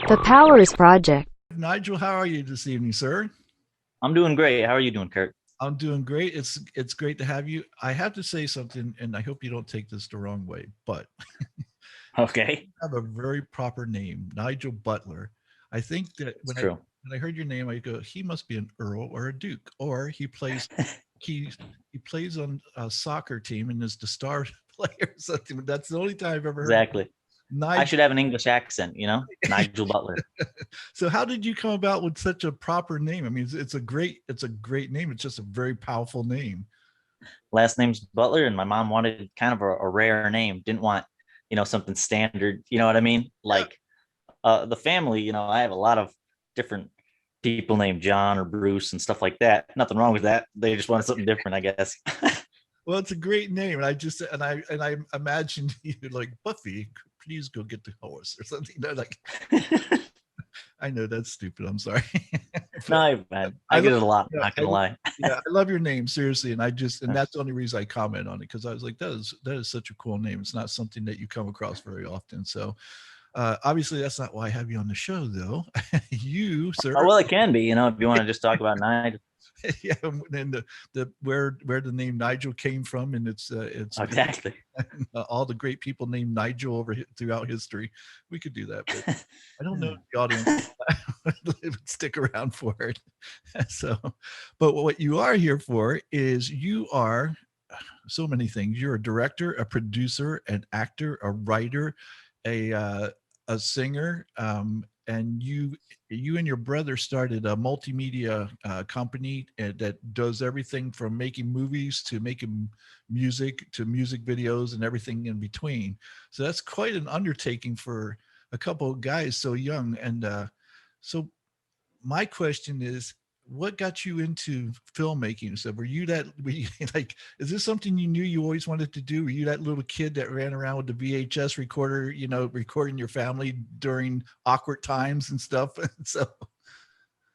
The Powers Project. Nigel, how are you this evening, sir? I'm doing great. How are you doing, Kurt? I'm doing great. It's great to have you. I have to say something, and I hope you don't take this the wrong way, but Okay, you have a very proper name, Nigel Butler. I think that it's when I true. when I heard your name, I go, he must be an earl or a duke, or he he plays on a soccer team and is the star player or something. That's the only time I've ever heard Exactly. I Nigel. should have an English accent, Nigel Butler. So how did you come about with such a proper name? I mean, it's a great name. It's just a very powerful name. Last name's Butler, and my mom wanted kind of a rare name. Didn't want, something standard. You know what I mean? Yeah. Like the family. I have a lot of different people named John or Bruce and stuff like that. Nothing wrong with that. They just wanted something different, I guess. Well, it's a great name, and I imagined you like Buffy. Please go get the horse or something. Like I know that's stupid. I'm sorry, but No, man, I I love get it a lot. yeah, Not gonna lie. yeah, I love your name seriously, and that's the only reason I comment on it because I was like that is such a cool name. It's not something that you come across very often. So obviously that's not why I have you on the show, though. You, sir, Oh well, it can be. If you want to just talk about Nigel. yeah, and the where the name Nigel came from, and it's Exactly. all the great people named Nigel throughout history. We could do that, but I don't know if the audience would stick around for it. So, but what you are here for is you are so many things. You're a director, a producer, an actor, a writer, a uh, a singer, and you and your brother started a multimedia company that does everything from making movies to making music to music videos and everything in between. So that's quite an undertaking for a couple of guys so young. And so my question is, what got you into filmmaking? So were you like, is this something you knew you always wanted to do? Were you that little kid that ran around with the VHS recorder, recording your family during awkward times and stuff? So,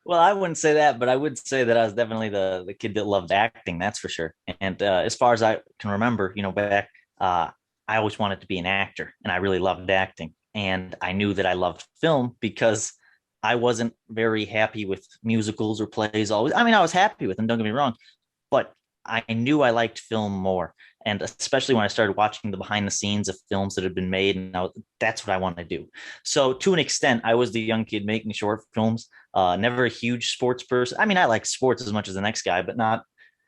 Well, I wouldn't say that, but I would say that I was definitely the kid that loved acting. That's for sure. And as far as I can remember, back, uh, I always wanted to be an actor, and I really loved acting. And I knew that I loved film because I wasn't very happy with musicals or plays. Always, I mean, I was happy with them. Don't get me wrong, but I knew I liked film more. And especially when I started watching the behind the scenes of films that had been made, and that's what I want to do. So to an extent, I was the young kid making short films. Never a huge sports person. I mean, I like sports as much as the next guy, but not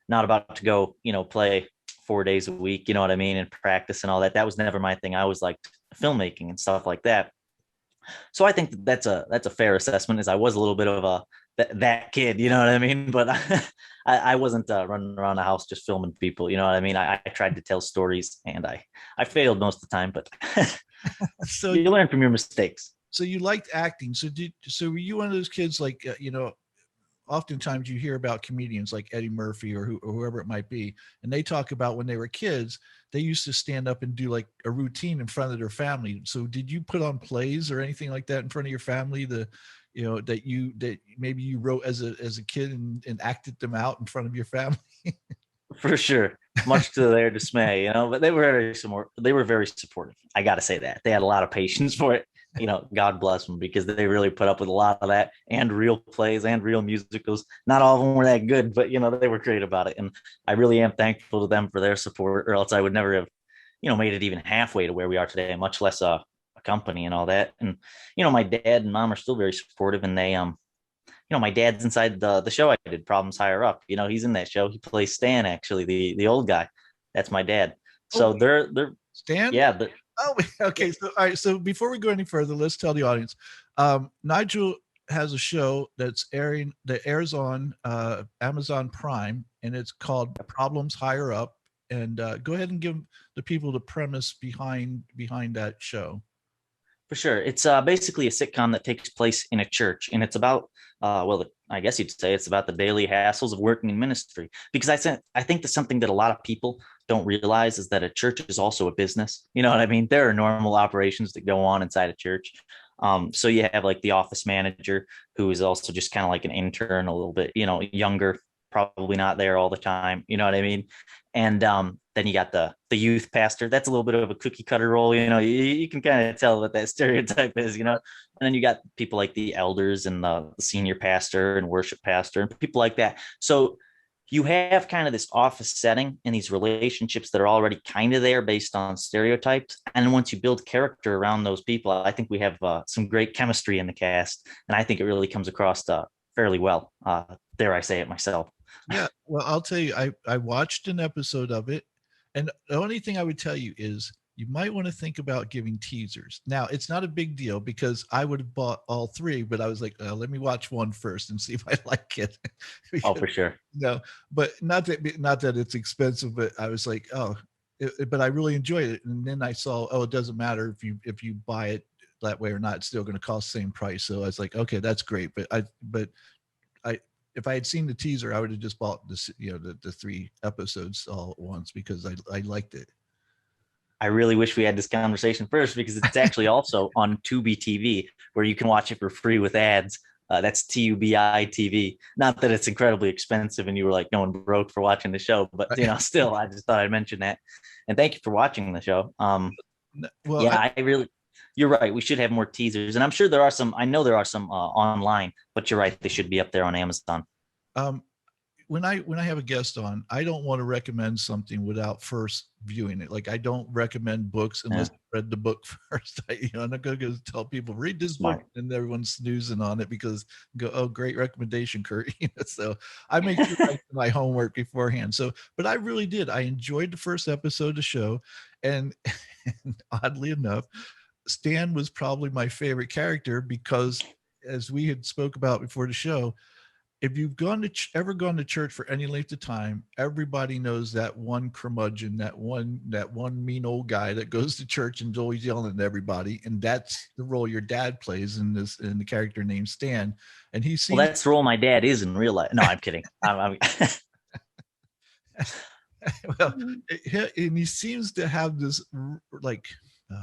about to go, play 4 days a week. You know what I mean, and practice and all that. That was never my thing. I was like filmmaking and stuff like that. So I think that's a fair assessment. Is I was a little bit of a that kid, you know what I mean? But I wasn't running around the house just filming people, you know what I mean? I tried to tell stories, and I failed most of the time, but so you learn from your mistakes. so you liked acting. So were you one of those kids like oftentimes you hear about comedians like Eddie Murphy or whoever it might be, and they talk about when they were kids, they used to stand up and do like a routine in front of their family. So did you put on plays or anything like that in front of your family? That maybe you wrote as a kid and acted them out in front of your family. For sure, much to their dismay, but they were very supportive. I got to say that they had a lot of patience for it. God bless them, because they really put up with a lot of that, and real plays and real musicals. Not all of them were that good, but they were great about it, and I really am thankful to them for their support, or else I would never have made it even halfway to where we are today, much less a company and all that. And my dad and mom are still very supportive, and they my dad's inside the show I did, Problems Higher Up. He's in that show. He plays Stan, actually, the old guy. That's my dad. So Oh, they're Stan? yeah, but Oh, yeah, okay. So, all right. So, before we go any further, let's tell the audience. Nigel has a show that airs on Amazon Prime, and it's called Problems Higher Up. And go ahead and give the people the premise behind that show. for sure. It's basically a sitcom that takes place in a church, and it's about well, I guess you'd say it's about the daily hassles of working in ministry. Because I think that's something that a lot of people don't realize, is that a church is also a business. You know what I mean? There are normal operations that go on inside a church. So you have like the office manager, who is also just kind of like an intern, a little bit, younger, probably not there all the time. You know what I mean? And then you got the youth pastor. That's a little bit of a cookie cutter role. You can kind of tell what that stereotype is. And then you got people like the elders and the senior pastor and worship pastor and people like that. So you have kind of this office setting and these relationships that are already kind of there based on stereotypes. And once you build character around those people, I think we have some great chemistry in the cast. And I think it really comes across fairly well. Dare I say it myself. Yeah, well, I'll tell you, I watched an episode of it, and the only thing I would tell you is you might want to think about giving teasers. Now, it's not a big deal because I would have bought all three, but I was like, let me watch one first and see if I like it. Oh, Because, for sure. no, but not that it's expensive, but I was like, oh, but I really enjoyed it. And then I saw, oh, it doesn't matter if you buy it that way or not, it's still going to cost the same price. So I was like, okay, that's great. I if I had seen the teaser, I would have just bought this, the three episodes all at once because I liked it. I really wish we had this conversation first because it's actually also on Tubi TV where you can watch it for free with ads. That's Tubi TV. Not that it's incredibly expensive and you were like going broke for watching the show, but still, I just thought I'd mention that. And thank you for watching the show. Well, yeah, you're right. We should have more teasers, and I'm sure there are some. I know there are some online, but you're right. They should be up there on Amazon. um, when I have a guest on, I don't want to recommend something without first viewing it. Like I don't recommend books unless I read the book first. I'm not going to go tell people read this book, and everyone's snoozing on it because go, oh, great recommendation, Kurt. So I make sure I do my homework beforehand. So, but I really did. I enjoyed the first episode of the show, and oddly enough, Stan was probably my favorite character because, as we had spoke about before the show, if you've ever gone to church for any length of time, everybody knows that one curmudgeon, that one mean old guy that goes to church and is always yelling at everybody, and that's the role your dad plays in the character named Stan. And he seems that's the role my dad is in real life. No, I'm kidding. I'm well, and he seems to have this like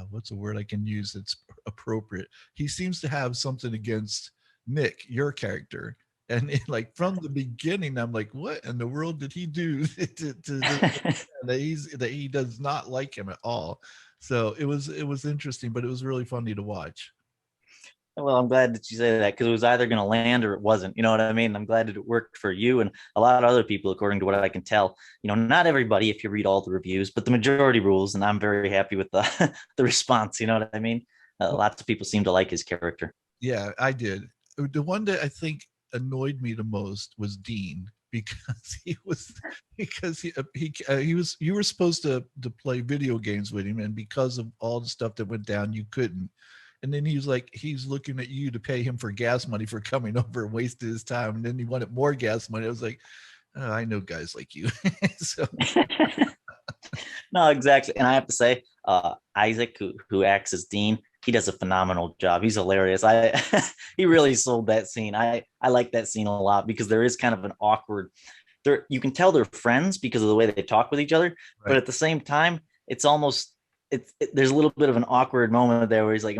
what's a word I can use that's appropriate. He seems to have something against Nick, your character. And like from the beginning, I'm like, what in the world did he do that he does not like him at all? So it was interesting, but it was really funny to watch. Well, I'm glad that you say that because it was either going to land or it wasn't. You know what I mean? I'm glad that it worked for you and a lot of other people, according to what I can tell. Not everybody, if you read all the reviews, but the majority rules, and I'm very happy with the the response. You know what I mean? Lots of people seem to like his character. Yeah, I did. The one that I think annoyed me the most was Dean because he was you were supposed to play video games with him, and because of all the stuff that went down, you couldn't. And then he's looking at you to pay him for gas money for coming over and wasted his time. And then he wanted more gas money. I was like, oh, I know guys like you. So no, exactly. And I have to say, Isaac, who acts as Dean, he does a phenomenal job. He's hilarious. He really sold that scene. I like that scene a lot because there is kind of an awkward. You can tell they're friends because of the way they talk with each other, right. But at the same time, it's almost there's a little bit of an awkward moment there where he's like,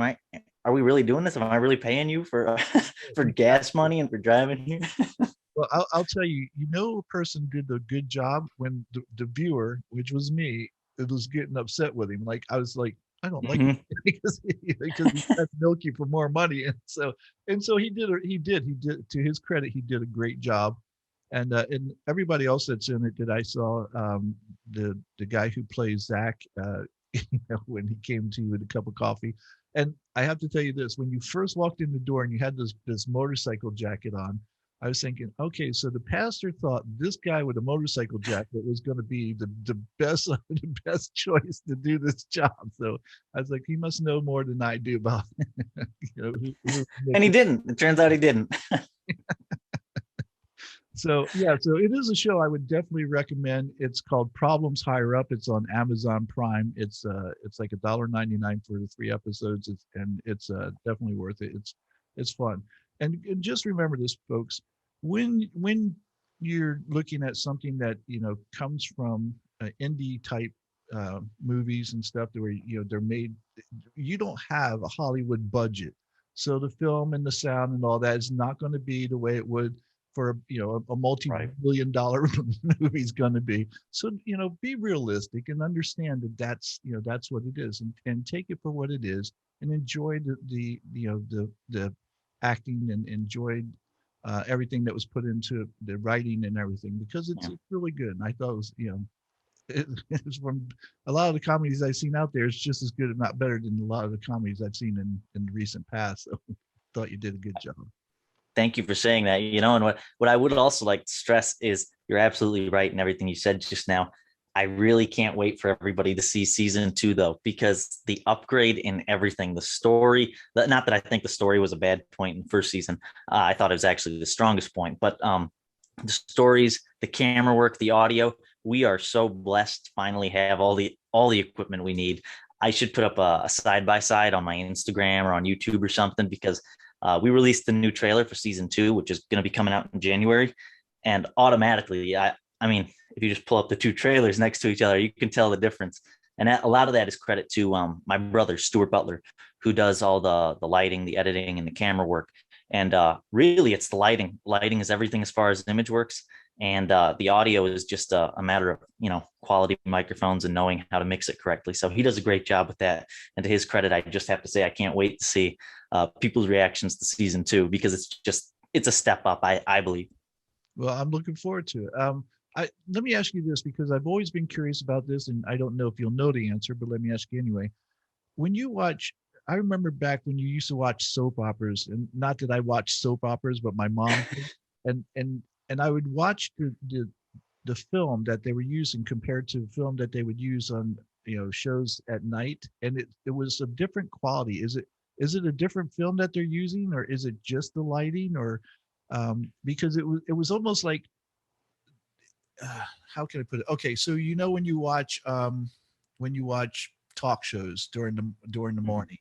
are we really doing this? Am I really paying you for for gas money and for driving here? Well, I'll tell you, a person did a good job when the viewer, which was me, it was getting upset with him. Like I was like, I don't like it because he has to milk you for more money, and so he did to his credit, he did a great job, and everybody else that's in it that I saw, the guy who plays Zach, when he came to you with a cup of coffee, and I have to tell you this: when you first walked in the door and you had this motorcycle jacket on, I was thinking, okay, so the pastor thought this guy with a motorcycle jacket was going to be the best choice to do this job. So I was like, he must know more than I do about, and he didn't. It turns out he didn't. So yeah, so it is a show I would definitely recommend. It's called Problems Higher Up. It's on Amazon Prime. It's like $1.99 for the 3 episodes. It's definitely worth it. It's fun. And just remember this, folks, when you're looking at something that comes from indie type movies and stuff where they're made, you don't have a Hollywood budget, so the film and the sound and all that is not going to be the way it would for a multi-billion dollar movie is going to be. So be realistic and understand that that's what it is, and take it for what it is. and enjoyed the the acting, and enjoyed everything that was put into the writing and everything, because Yeah. it's really good. And I thought it was, it's from a lot of the comedies I've seen out there. It's just as good, if not better, than a lot of the comedies I've seen in the recent past. So thought you did a good job. Thank you for saying that. And what I would also like to stress is you're absolutely right in everything you said just now. I really can't wait for everybody to see season 2 though, because the upgrade in everything, the story, not that I think the story was a bad point in the first season. I thought it was actually the strongest point, but the stories, the camera work, the audio, we are so blessed to finally have all the equipment we need. I should put up a side by side on my Instagram or on YouTube or something, because we released the new trailer for season 2, which is going to be coming out in January. And automatically, I mean, if you just pull up the two trailers next to each other, you can tell the difference. And a lot of that is credit to my brother, Stuart Butler, who does all the lighting, the editing, and the camera work. And really, it's the lighting. Lighting is everything as far as image works. And the audio is just a matter of, quality microphones and knowing how to mix it correctly. So he does a great job with that. And to his credit, I just have to say, I can't wait to see people's reactions to season 2, because it's a step up, I believe. Well, I'm looking forward to it. Let me ask you this, because I've always been curious about this, and I don't know if you'll know the answer, but let me ask you anyway. When you watch, I remember back when you used to watch soap operas, and not that I watched soap operas, but my mom did, and I would watch the film that they were using compared to the film that they would use on shows at night, and it was of different quality. Is it a different film that they're using, or is it just the lighting, or because it was almost like how can I put it? Okay, so when you watch talk shows during the Mhm. morning,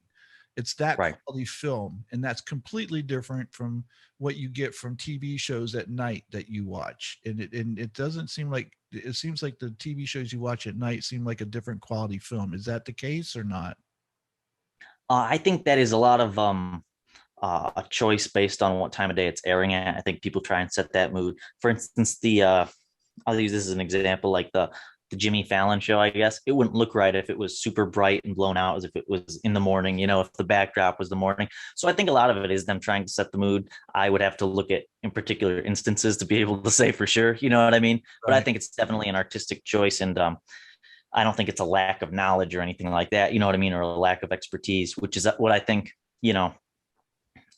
it's that Right. quality film, and that's completely different from what you get from TV shows at night that you watch. And it doesn't seem like, it seems like the TV shows you watch at night seem like a different quality film. Is that the case or not? I think that is a lot of a choice based on what time of day it's airing at. I think people try and set that mood. For instance, I'll use this as an example, like the Jimmy Fallon show. I guess it wouldn't look right if it was super bright and blown out, as if it was in the morning. If the backdrop was the morning. So I think a lot of it is them trying to set the mood. I would have to look at in particular instances to be able to say for sure. You know what I mean? But I Right. think it's definitely an artistic choice, and I don't think it's a lack of knowledge or anything like that. You know what I mean? Or a lack of expertise, which is what I think.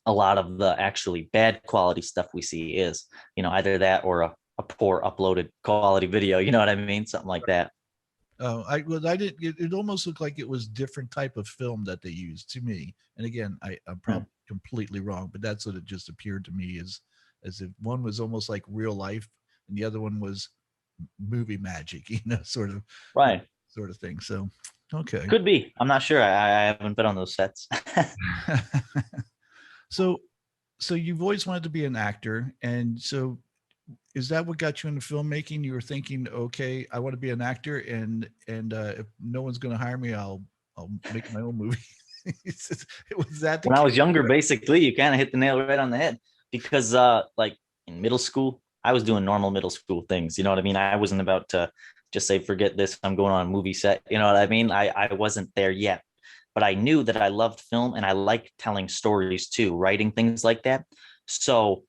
A lot of the actually bad quality stuff we see is, either that or a poor uploaded quality video. You know what I mean? Something like that. I did. It almost looked like it was different type of film that they used to me. And again, I'm Hmm. probably completely wrong, but that's what it just appeared to me, as if one was almost like real life, and the other one was movie magic, Right. sort of thing. So, okay. Could be. I'm not sure. I haven't been on those sets. so, so you've always wanted to be an actor, and so is that what got you into filmmaking? You were thinking, okay, I want to be an actor, and if no one's going to hire me, I'll make my own movie. It was that the When I case? was younger, basically, you kind of hit the nail right on the head, because like in middle school, I was doing normal middle school things. You know what I mean? I wasn't about to just say, forget this, I'm going on a movie set. You know what I mean? I wasn't there yet, but I knew that I loved film and I liked telling stories too, writing things like that. So,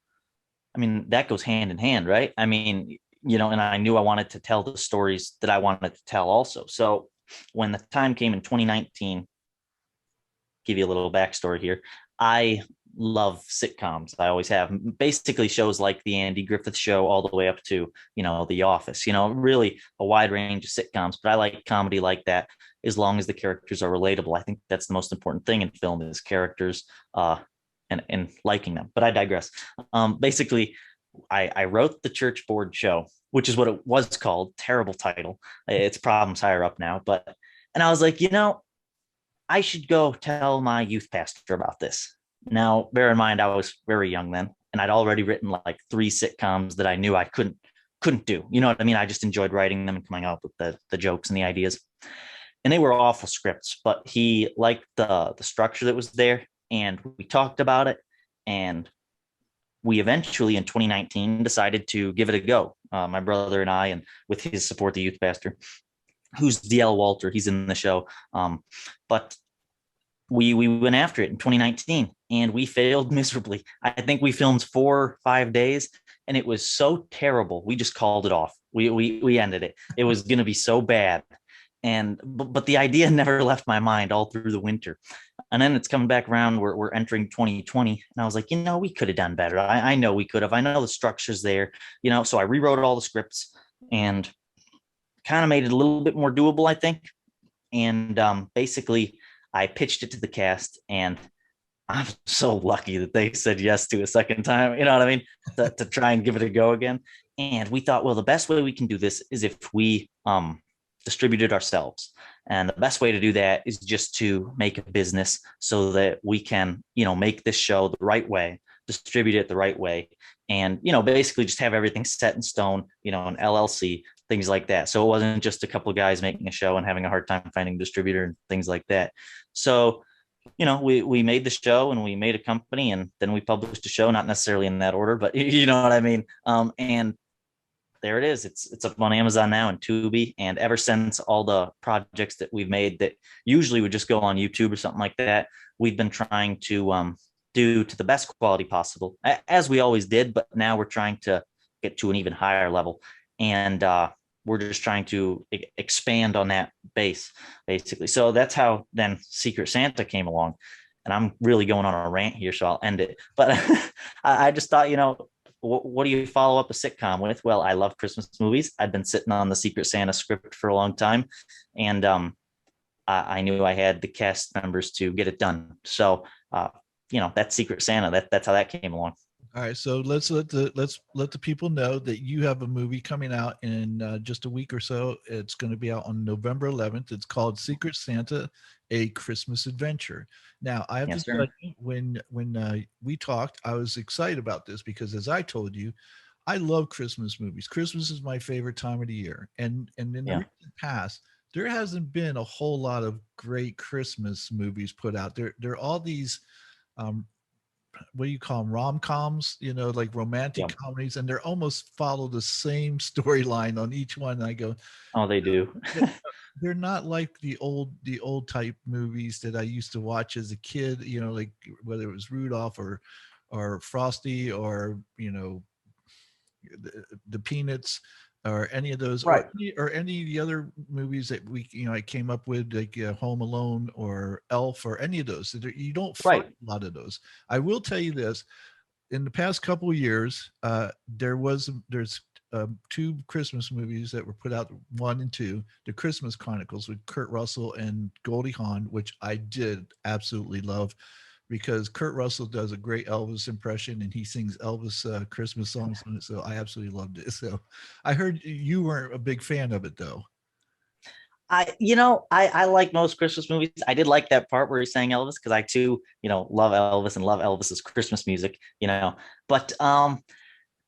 I mean, that goes hand in hand, right? I mean, and I knew I wanted to tell the stories that I wanted to tell also. So when the time came in 2019, give you a little backstory here. I love sitcoms. I always have. Basically, shows like the Andy Griffith Show, all the way up to The Office. Really a wide range of sitcoms. But I like comedy like that, as long as the characters are relatable. I think that's the most important thing in film is characters, and liking them. But I digress. Basically, I wrote the Church Board Show, which is what it was called. Terrible title. It's problems higher up now, but. And I was like, I should go tell my youth pastor about this. Now, bear in mind, I was very young then, and I'd already written like 3 sitcoms that I knew I couldn't do. You know what I mean? I just enjoyed writing them and coming up with the jokes and the ideas. And they were awful scripts, but he liked the structure that was there, and we talked about it, and we eventually in 2019 decided to give it a go. My brother and I, and with his support, the youth pastor, who's DL Walter, he's in the show. But we went after it in 2019 and we failed miserably. I think we filmed 4 or 5 days and it was so terrible. We just called it off. We ended it. It was going to be so bad. And but the idea never left my mind all through the winter. And then it's coming back around. We're entering 2020. And I was like, we could have done better. I know we could have. I know the structure's there, so I rewrote all the scripts and kind of made it a little bit more doable, I think. And basically, I pitched it to the cast, and I'm so lucky that they said yes to a second time. You know what I mean? To try and give it a go again. And we thought, well, the best way we can do this is if we distribute it ourselves. And the best way to do that is just to make a business so that we can, make this show the right way, distribute it the right way, and basically just have everything set in stone, an LLC, things like that. So it wasn't just a couple of guys making a show and having a hard time finding a distributor and things like that. So we made the show and we made a company, and then we published a show, not necessarily in that order, but you know what I mean. And there it is. It's up on Amazon now and Tubi. And ever since, all the projects that we've made that usually would just go on YouTube or something like that, we've been trying to do to the best quality possible, as we always did. But now we're trying to get to an even higher level, and we're just trying to expand on that base, basically. So that's how then Secret Santa came along. And I'm really going on a rant here, so I'll end it. But I just thought, what do you follow up a sitcom with? Well, I love Christmas movies. I've been sitting on the Secret Santa script for a long time, and I knew I had the cast members to get it done. So, that's Secret Santa. That's how that came along. All right, so let's let the people know that you have a movie coming out in just a week or so. It's going to be out on November 11th. It's called Secret Santa: A Christmas Adventure. Now, I have Yes, to sir. tell you, when we talked, I was excited about this because, as I told you, I love Christmas movies. Christmas is my favorite time of the year, and in the Yeah. recent past, there hasn't been a whole lot of great Christmas movies put out. There are all these um, what do you call them, rom-coms, like romantic Yeah. comedies, and they're almost follow the same storyline on each one. And I go, Oh, they do. "Th- they're not like the old type movies that I used to watch as a kid, like whether it was Rudolph or Frosty or the Peanuts or any of those Right. or any of the other movies that I came up with, like Home Alone or Elf or any of those. So you don't find Right. a lot of those. I will tell you this: in the past couple of years, there's two Christmas movies that were put out, one and two, the Christmas Chronicles with Kurt Russell and Goldie Hawn, which I did absolutely love because Kurt Russell does a great Elvis impression and he sings Elvis Christmas songs on it. So I absolutely loved it. So I heard you weren't a big fan of it though. I like most Christmas movies. I did like that part where he sang Elvis because I too, love Elvis and love Elvis's Christmas music. But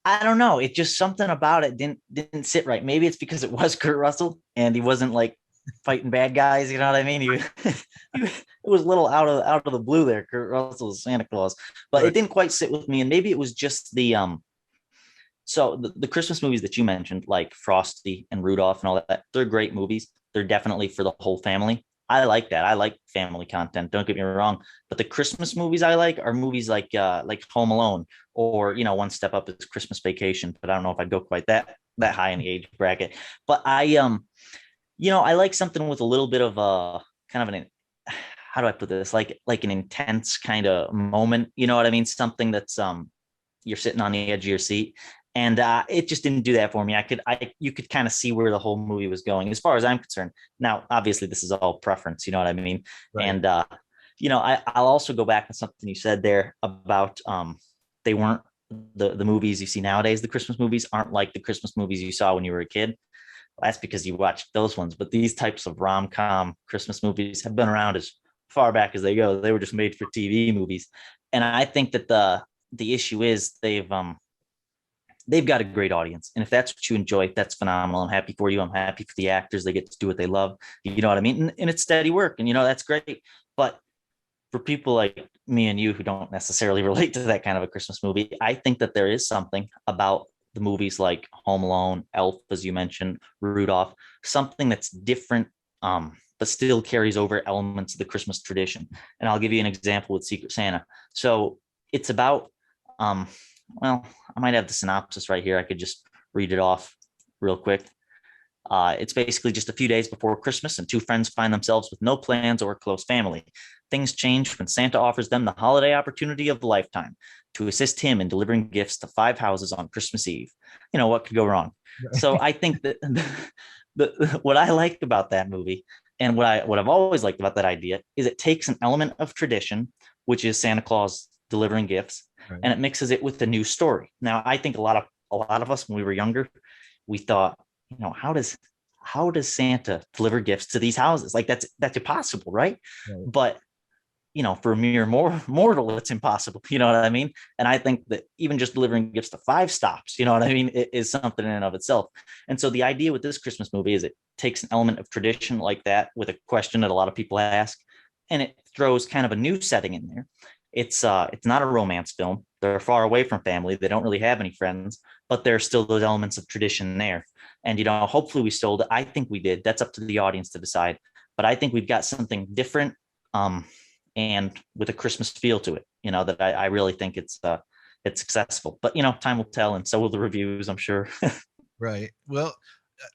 I don't know. It just something about it didn't sit right. Maybe it's because it was Kurt Russell and he wasn't like fighting bad guys. You know what I mean? It was a little out of the blue there. Kurt Russell's Santa Claus, but Right. it didn't quite sit with me. And maybe it was just the. So the Christmas movies that you mentioned, like Frosty and Rudolph and all that, they're great movies. They're definitely for the whole family. I like that. I like family content. Don't get me wrong. But the Christmas movies I like are movies like Home Alone or One Step Up is Christmas Vacation. But I don't know if I'd go quite that high in the age bracket. But I like something with a little bit of a kind of an how do I put this? Like an intense kind of moment. You know what I mean? Something that's you're sitting on the edge of your seat, and it just didn't do that for me. You could kind of see where the whole movie was going as far as I'm concerned. Now obviously this is all preference, you know what I mean. Right. And I'll also go back to something you said there about they weren't the movies you see nowadays. The Christmas movies aren't like the Christmas movies you saw when you were a kid. Well, that's because you watched those ones, but these types of rom-com Christmas movies have been around as far back as they go. They were just made for TV movies. And I think that the issue is they've got a great audience. And if that's what you enjoy, that's phenomenal. I'm happy for you. I'm happy for the actors. They get to do what they love. You know what I mean? And it's steady work. And, that's great. But for people like me and you who don't necessarily relate to that kind of a Christmas movie, I think that there is something about the movies like Home Alone, Elf, as you mentioned, Rudolph, something that's different but still carries over elements of the Christmas tradition. And I'll give you an example with Secret Santa. So it's about, well, I might have the synopsis right here. I could just read it off real quick. It's basically just a few days before Christmas, and two friends find themselves with no plans or a close family. Things change when Santa offers them the holiday opportunity of a lifetime to assist him in delivering gifts to five houses on Christmas Eve. What could go wrong? So I think that what I like about that movie, and what I've always liked about that idea, is it takes an element of tradition, which is Santa Claus delivering gifts, Right. and it mixes it with a new story. Now, I think a lot of us when we were younger, we thought, how does Santa deliver gifts to these houses? Like that's impossible, right? Right. But for a mere mortal, it's impossible. You know what I mean? And I think that even just delivering gifts to five stops, you know what I mean, it is something in and of itself. And so the idea with this Christmas movie is it takes an element of tradition like that with a question that a lot of people ask, and it throws kind of a new setting in there. It's not a romance film. They're far away from family. They don't really have any friends, but there's still those elements of tradition there. And hopefully we sold it. I think we did. That's up to the audience to decide. But I think we've got something different, and with a Christmas feel to it. That I really think it's successful. But time will tell, and so will the reviews, I'm sure. Right. Well,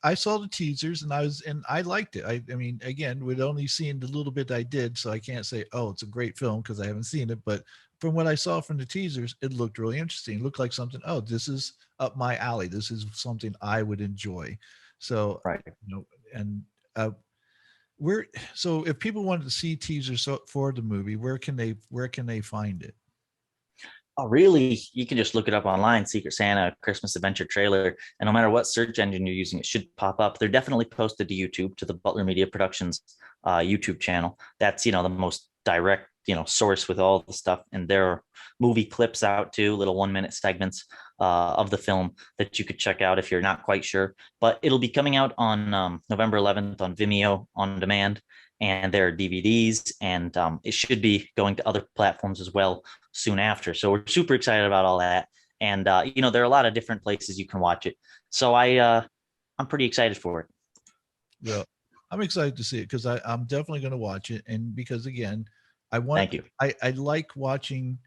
I saw the teasers and I liked it. I mean, again, with only seeing the little bit I did, so I can't say, oh, it's a great film because I haven't seen it. But from what I saw from the teasers, it looked really interesting. It looked like something, oh, this is up my alley. This is something I would enjoy. So, Right. And where, so if people wanted to see teasers for the movie, where can they find it? Oh, really? You can just look it up online, Secret Santa Christmas Adventure trailer, and no matter what search engine you're using, it should pop up. They're definitely posted to YouTube, to the Butler Media Productions YouTube channel. That's the most direct source with all the stuff, and there are movie clips out too, little 1-minute segments of the film that you could check out if you're not quite sure. But it'll be coming out on November 11th on Vimeo on demand, and there are DVDs, and it should be going to other platforms as well soon after. So we're super excited about all that. And there are a lot of different places you can watch it. So I'm pretty excited for it. Well, I'm excited to see it because I'm definitely going to watch it. And because again, Thank you. I like watching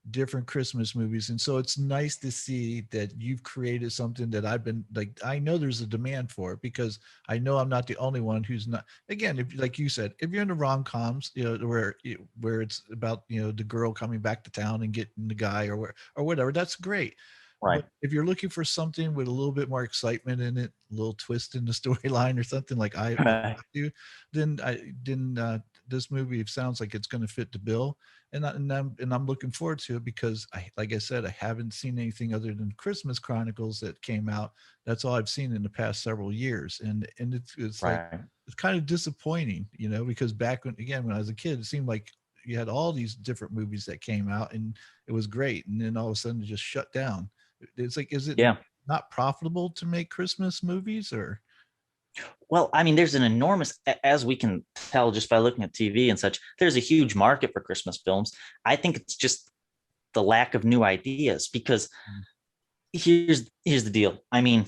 different Christmas movies. And so it's nice to see that you've created something that I've been like, I know there's a demand for it because I know I'm not the only one who's not, again, if like you said, if you're into rom-coms, where it's about, the girl coming back to town and getting the guy or whatever, that's great. Right. But if you're looking for something with a little bit more excitement in it, a little twist in the storyline or something like I do, then this movie sounds like it's going to fit the bill, and I'm looking forward to it because like I said, I haven't seen anything other than Christmas Chronicles that came out. That's all I've seen in the past several years, and it's like Right. it's kind of disappointing, because back when I was a kid, it seemed like you had all these different movies that came out and it was great, and then all of a sudden it just shut down. It's like, is it Yeah. not profitable to make Christmas movies or? Well, I mean, there's an enormous, as we can tell just by looking at TV and such, there's a huge market for Christmas films. I think it's just the lack of new ideas because here's the deal. I mean,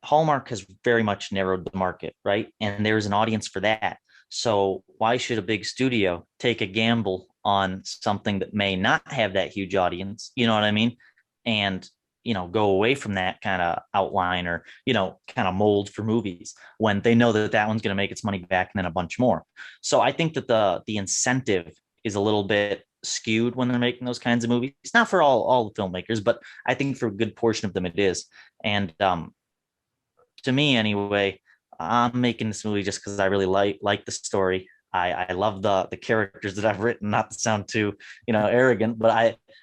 Hallmark has very much narrowed the market, right? And there's an audience for that. So why should a big studio take a gamble on something that may not have that huge audience? You know what I mean? And go away from that kind of outline or kind of mold for movies when they know that one's going to make its money back and then a bunch more. So I think that the incentive is a little bit skewed when they're making those kinds of movies. It's not for all the filmmakers, but I think for a good portion of them it is. And to me anyway, I'm making this movie just because I really like the story. I love the characters that I've written, not to sound too arrogant, but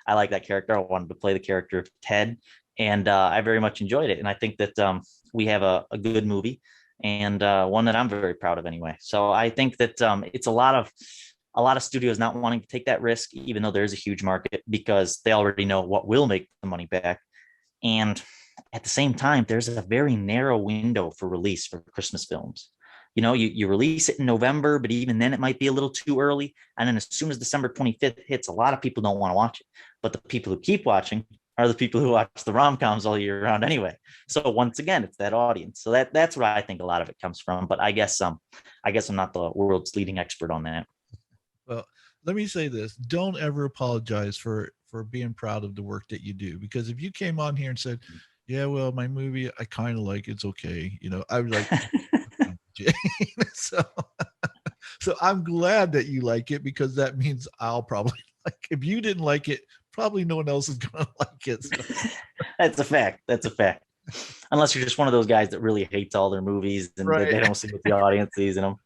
I like that character. I wanted to play the character of Ted, and I very much enjoyed it. And I think that we have a good movie, and one that I'm very proud of anyway. So I think that it's a lot of studios not wanting to take that risk, even though there's a huge market, because they already know what will make the money back. And at the same time, there's a very narrow window for release for Christmas films. You release it in November, but even then it might be a little too early. And then as soon as December 25th hits, a lot of people don't want to watch it. But the people who keep watching, are the people who watch the rom-coms all year round anyway. So once again, it's that audience. So that's where I think a lot of it comes from. But I guess I'm not the world's leading expert on that. Well, let me say this: don't ever apologize for being proud of the work that you do. Because if you came on here and said, "Yeah, well, my movie, I kind of like it's okay," I would like, so so I'm glad that you like it, because that means I'll probably like. If you didn't like it, probably no one else is gonna like it. So. That's a fact. That's a fact. Unless you're just one of those guys that really hates all their movies and they Right. don't see what the audience sees in them.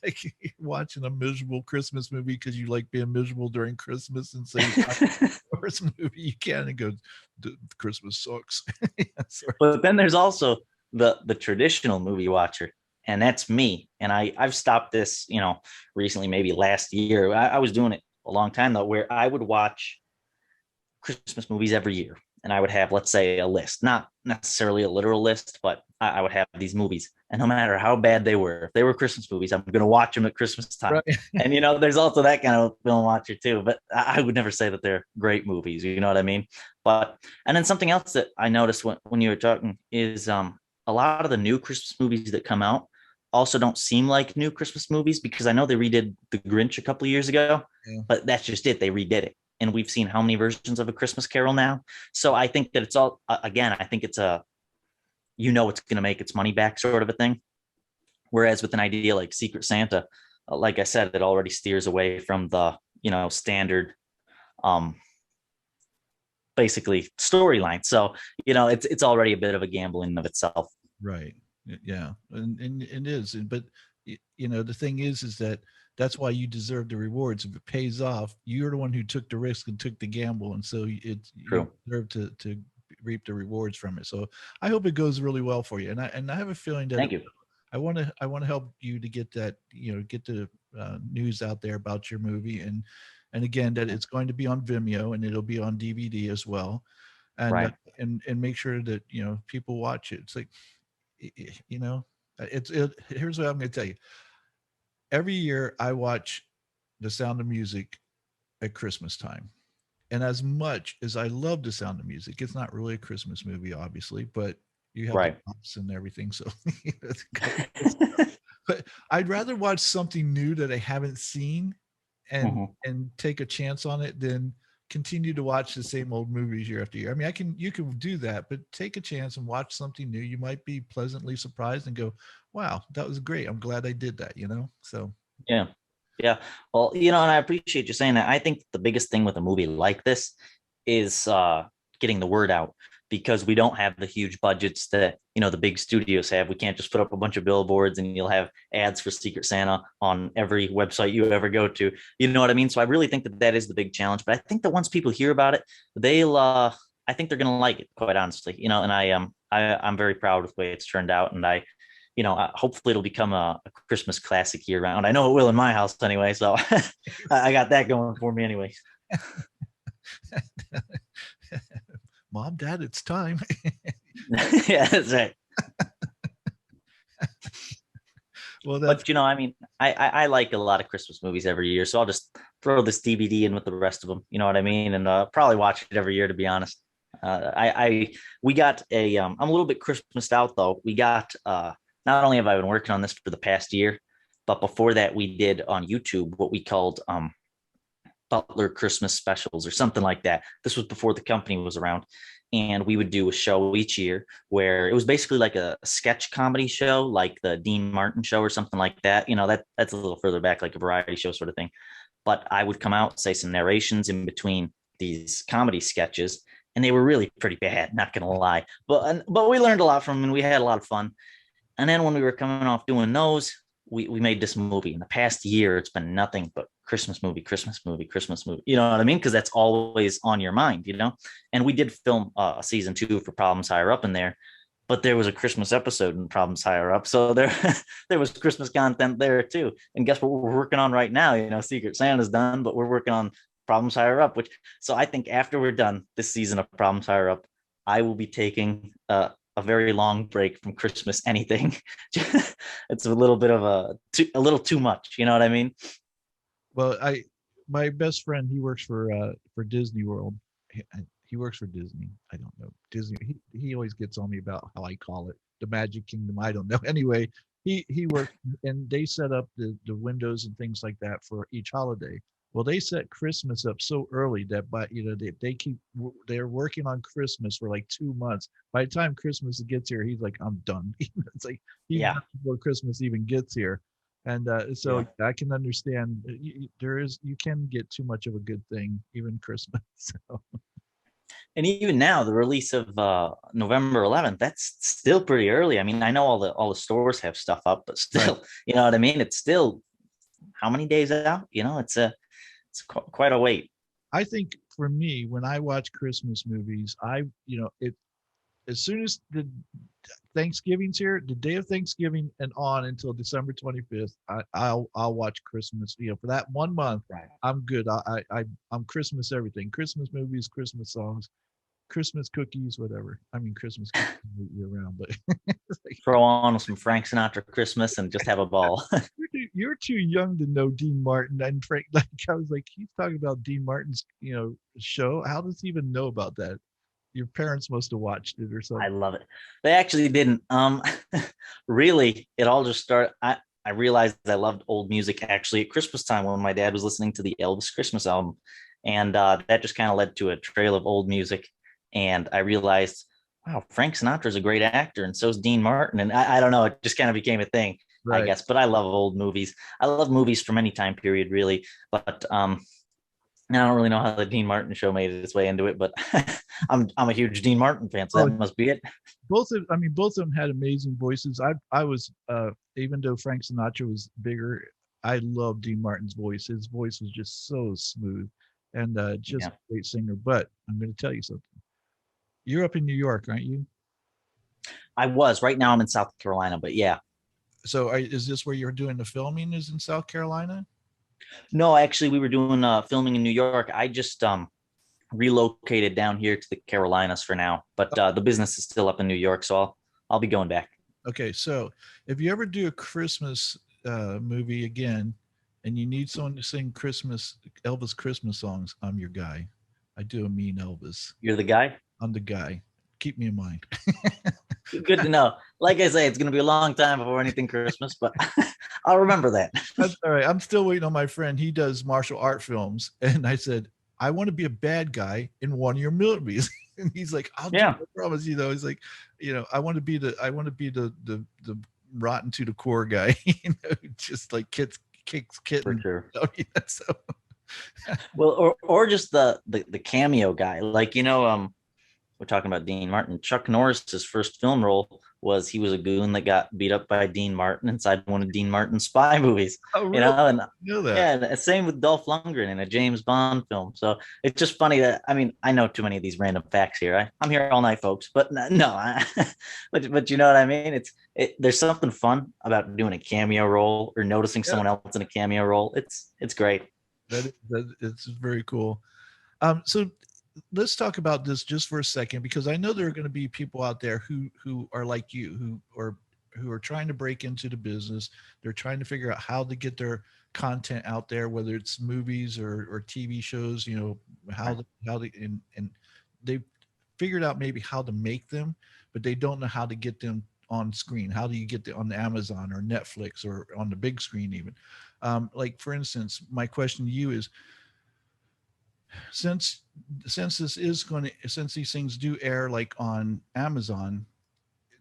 Like you're watching a miserable Christmas movie because you like being miserable during Christmas, and say worst movie you can, and go, Christmas sucks. Yeah, But then there's also the traditional movie watcher, and that's me. And I've stopped this, recently, maybe last year. I was doing it a long time though, where I would watch Christmas movies every year. And I would have, let's say, a list, not necessarily a literal list, but I would have these movies. And no matter how bad they were, if they were Christmas movies, I'm going to watch them at Christmas time. right. And, there's also that kind of film watcher too. But I would never say that they're great movies. You know what I mean? And then something else that I noticed when you were talking is a lot of the new Christmas movies that come out also don't seem like new Christmas movies, because I know they redid The Grinch a couple of years ago, Yeah. but that's just it. They redid it. And we've seen how many versions of A Christmas Carol now. So I think that it's all, again, I think it's it's going to make its money back sort of a thing. Whereas with an idea like Secret Santa, like I said, it already steers away from the, standard, basically storyline. So, it's already a bit of a gamble in of itself. Right. Yeah. And it is. But, the thing is that that's why you deserve the rewards. If it pays off, you're the one who took the risk and took the gamble. And so you deserve to reap the rewards from it. So I hope it goes really well for you. And I have a feeling that Thank you. I want to help you to get that, get the news out there about your movie. And again, that it's going to be on Vimeo, and it'll be on DVD as well. And, Right. and make sure that, people watch it. It's like, here's what I'm going to tell you. Every year I watch The Sound of Music at Christmas time. And as much as I love The Sound of Music, it's not really a Christmas movie, obviously, but you have Right. the pops and everything. So, but I'd rather watch something new that I haven't seen and Mhm. and take a chance on it than continue to watch the same old movies year after year. I mean, you can do that, but take a chance and watch something new. You might be pleasantly surprised and go, "Wow, that was great. I'm glad I did that," So, Yeah. Yeah. Well, and I appreciate you saying that. I think the biggest thing with a movie like this is getting the word out, because we don't have the huge budgets that, the big studios have. We can't just put up a bunch of billboards and you'll have ads for Secret Santa on every website you ever go to. You know what I mean? So I really think that is the big challenge. But I think that once people hear about it, I think they're going to like it, quite honestly, and I'm very proud of the way it's turned out. And hopefully it'll become a Christmas classic year round. I know it will in my house anyway. So I got that going for me anyway. Mom, Dad, it's time. Yeah, that's right. Well, that's But I mean, I like a lot of Christmas movies every year, so I'll just throw this DVD in with the rest of them. You know what I mean? And probably watch it every year, to be honest. We got I'm a little bit Christmased out though. We got not only have I been working on this for the past year, but before that we did on YouTube what we called Butler Christmas specials or something like that. This was before the company was around. And we would do a show each year where it was basically like a sketch comedy show, like the Dean Martin show or something like that. That's a little further back, like a variety show sort of thing. But I would come out, say some narrations in between these comedy sketches, and they were really pretty bad, not gonna lie. But we learned a lot from them, and we had a lot of fun. And then when we were coming off doing those, we made this movie. In the past year, it's been nothing but Christmas movie, Christmas movie, Christmas movie. You know what I mean? Because that's always on your mind, And we did film a season 2 for Problems Higher Up in there, but there was a Christmas episode in Problems Higher Up, so there there was Christmas content there too. And guess what we're working on right now? Secret Santa's done, but we're working on Problems Higher Up. So I think after we're done this season of Problems Higher Up, I will be taking a very long break from Christmas anything. It's a little bit of a little too much. You know what I mean? Well, my best friend, he works for Disney World. He He works for Disney. I don't know. Disney. He always gets on me about how I call it the Magic Kingdom. I don't know. Anyway, he works and they set up the windows and things like that for each holiday. Well, they set Christmas up so early that by they're working on Christmas for like 2 months. By the time Christmas gets here, he's like, I'm done. It's like he's Yeah. done before Christmas even gets here. And so Yeah. I can understand you can get too much of a good thing, even Christmas. So. And even now, the release of November 11th, that's still pretty early. I mean, I know all the stores have stuff up, but still, Right. you know what I mean? It's still how many days out? You know, it's quite a wait. I think for me, when I watch Christmas movies, it as soon as the Thanksgiving's here, the day of Thanksgiving and on until December 25th, I'll watch Christmas. For that 1 month, Right. I'm good. I'm Christmas everything. Christmas movies, Christmas songs, Christmas cookies, whatever. I mean, Christmas cookies year round, but it's like, Throw on some Frank Sinatra Christmas and just have a ball. you're too young to know Dean Martin and Frank. Like I was like, he's talking about Dean Martin's, show. How does he even know about that? Your parents must have watched it or I something. love it. They actually didn't. Really, it all just started. I realized I loved old music actually at Christmas time when my dad was listening to the Elvis Christmas album, and that just kind of led to a trail of old music. And I realized, wow, Frank Sinatra is a great actor, and so is Dean Martin. And I don't know, it just kind of became a thing, I Right. guess. But I love old movies. I love movies from any time period, really. But I don't really know how the Dean Martin show made its way into it, but I'm a huge Dean Martin fan, so Oh, that must be it. both of them had amazing voices. I was even though Frank Sinatra was bigger, I loved Dean Martin's voice. His voice was just so smooth and just Yeah, a great singer. But I'm going to tell you something. You're up in New York, aren't you? I was. Right now, I'm in South Carolina, but yeah. So is this where you're doing the filming? Is in South Carolina? No, actually, we were doing filming in New York. I just relocated down here to the Carolinas for now, but the business is still up in New York, so I'll be going back. Okay, so if you ever do a Christmas movie again, and you need someone to sing Elvis Christmas songs, I'm your guy. I do a mean Elvis. You're the guy. I'm the guy. Keep me in mind. Good to know. Like I say, it's going to be a long time before anything Christmas, but I'll remember that. That's all right. I'm still waiting on my friend. He does martial art films, and I said I want to be a bad guy in one of your movies. And he's like, I'll do it, Yeah, I promise. He's like, I want to be the rotten to the core guy, just like kicks for kitten. sure. So Well, or just the cameo guy, like we're talking about Dean Martin. Chuck Norris's first film role was he was a goon that got beat up by Dean Martin inside one of Dean Martin's spy movies. oh really? And I know that. yeah, and same with Dolph Lundgren in a James Bond film. So it's just funny that I mean I know too many of these random facts here. I'm here all night, folks. But no, but you know what I mean. There's something fun about doing a cameo role or noticing Yeah, someone else in a cameo role. It's great. that it's very cool. So let's talk about this just for a second, because I know there are going to be people out there who are like you, who are trying to break into the business. They're trying to figure out how to get their content out there, whether it's movies or TV shows. Right. How they and they figured out maybe how to make them, but they don't know how to get them on screen. How do you get on the Amazon or Netflix or on the big screen even? Like for instance, my question to you is, since since these things do air like on Amazon,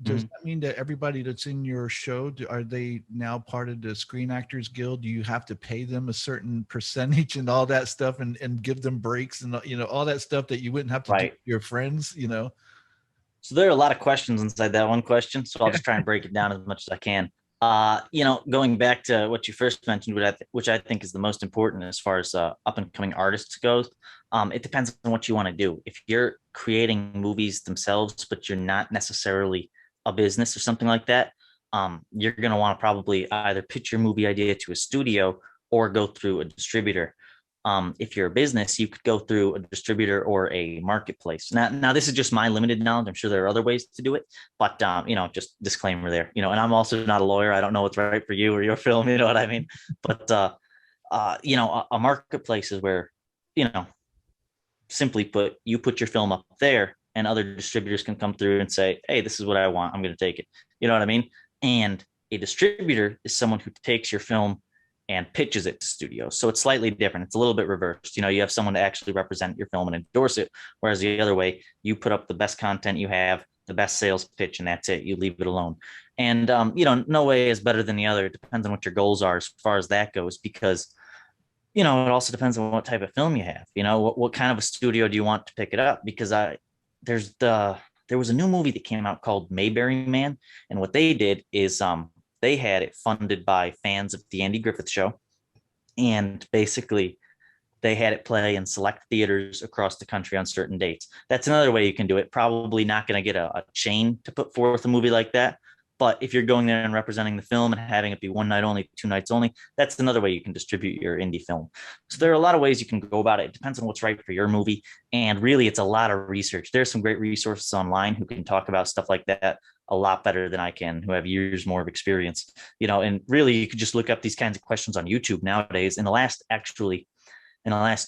does Mhm. that mean that everybody that's in your show, are they now part of the Screen Actors Guild? Do you have to pay them a certain percentage and all that stuff, and give them breaks and all that stuff that you wouldn't have to do with Right. your friends? So there are a lot of questions inside that one question. So I'll just try and break it down as much as I can. Going back to what you first mentioned, which I think is the most important as far as up and coming artists goes. It depends on what you want to do. If you're creating movies themselves, but you're not necessarily a business or something like that, you're going to want to probably either pitch your movie idea to a studio or go through a distributor. If you're a business, you could go through a distributor or a marketplace. Now this is just my limited knowledge. I'm sure there are other ways to do it, but just disclaimer there. And I'm also not a lawyer. I don't know what's right for you or your film. You know what I mean? But a marketplace is where you know simply put, you put your film up there and other distributors can come through and say, hey, this is what I want, I'm going to take it. You know what I mean? And a distributor is someone who takes your film and pitches it to studios. So it's slightly different. It's a little bit reversed. You have someone to actually represent your film and endorse it. Whereas the other way, you put up the best content you have, the best sales pitch, and that's it. You leave it alone. And, no way is better than the other. It depends on what your goals are as far as that goes, because, it also depends on what type of film you have. What kind of a studio do you want to pick it up? Because there was a new movie that came out called Mayberry Man. And what they did is they had it funded by fans of the Andy Griffith Show. And basically, they had it play in select theaters across the country on certain dates. That's another way you can do it. Probably not going to get a chain to put forth a movie like that. But if you're going there and representing the film and having it be one night only, 2 nights only, that's another way you can distribute your indie film. So there are a lot of ways you can go about it. It depends on what's right for your movie. And really, it's a lot of research. There's some great resources online who can talk about stuff like that a lot better than I can, who have years more of experience. And really, you could just look up these kinds of questions on YouTube nowadays. In the last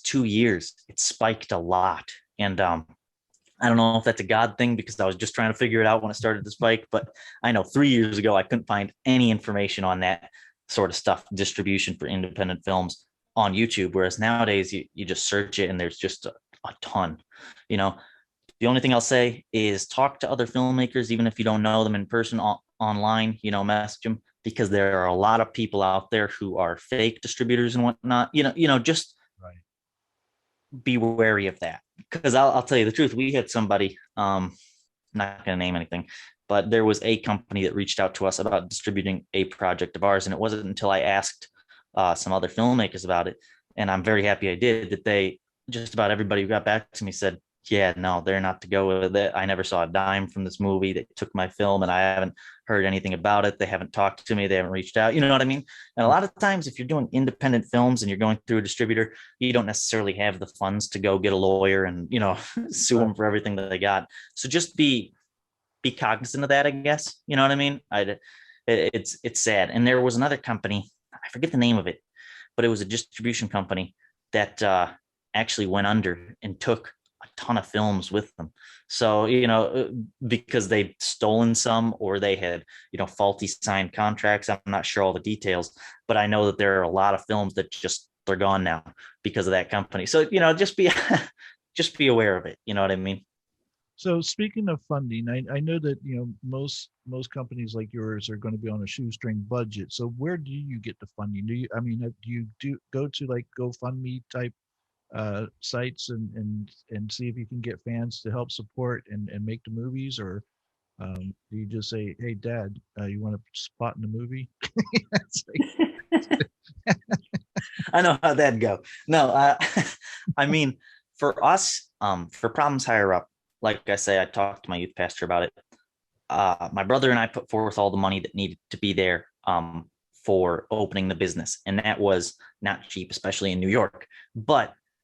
2 years, it spiked a lot. And I don't know if that's a God thing, because I was just trying to figure it out when it started to spike. But I know 3 years ago, I couldn't find any information on that sort of stuff, distribution for independent films on YouTube. Whereas nowadays, you just search it and there's just a ton. The only thing I'll say is talk to other filmmakers, even if you don't know them in person, online, message them, because there are a lot of people out there who are fake distributors and whatnot. Just Right. be wary of that, because I'll tell you the truth. We had somebody, not going to name anything, but there was a company that reached out to us about distributing a project of ours. And it wasn't until I asked some other filmmakers about it, and I'm very happy I did, that they, just about everybody who got back to me said, yeah, no, they're not to go with it. I never saw a dime from this movie. They took my film and I haven't heard anything about it. They haven't talked to me. They haven't reached out. You know what I mean? And a lot of times, if you're doing independent films and you're going through a distributor, you don't necessarily have the funds to go get a lawyer and, sue them for everything that they got. So just be cognizant of that, I guess. You know what I mean? It's sad. And there was another company, I forget the name of it, but it was a distribution company that actually went under and took a ton of films with them. So, because they'd stolen some, or they had, faulty signed contracts. I'm not sure all the details, but I know that there are a lot of films that they're gone now because of that company. So, just be, just be aware of it. You know what I mean? So speaking of funding, I know that most companies like yours are going to be on a shoestring budget. So where do you get the funding? Do you go to like GoFundMe type sites and see if you can get fans to help support and make the movies, or do you just say, hey dad, you want to spot in the movie? I know how that'd go. No, I mean, for us, for Problems Higher Up, like I say, I talked to my youth pastor about it. My brother and I put forth all the money that needed to be there for opening the business, and that was not cheap, especially in New York.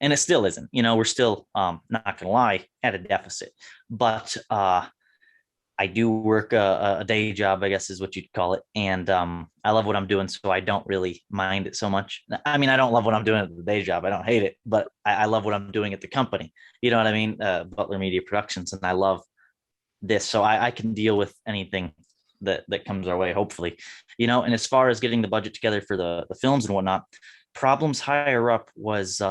And it still isn't. We're still, not gonna lie, at a deficit. But I do work a day job, I guess is what you'd call it, and I love what I'm doing, so I don't really mind it so much. I mean, I don't love what I'm doing at the day job. I don't hate it, but I love what I'm doing at the company. You know what I mean? Butler Media Productions, and I love this, so I can deal with anything that comes our way, hopefully. And as far as getting the budget together for the films and whatnot, Problems Higher Up was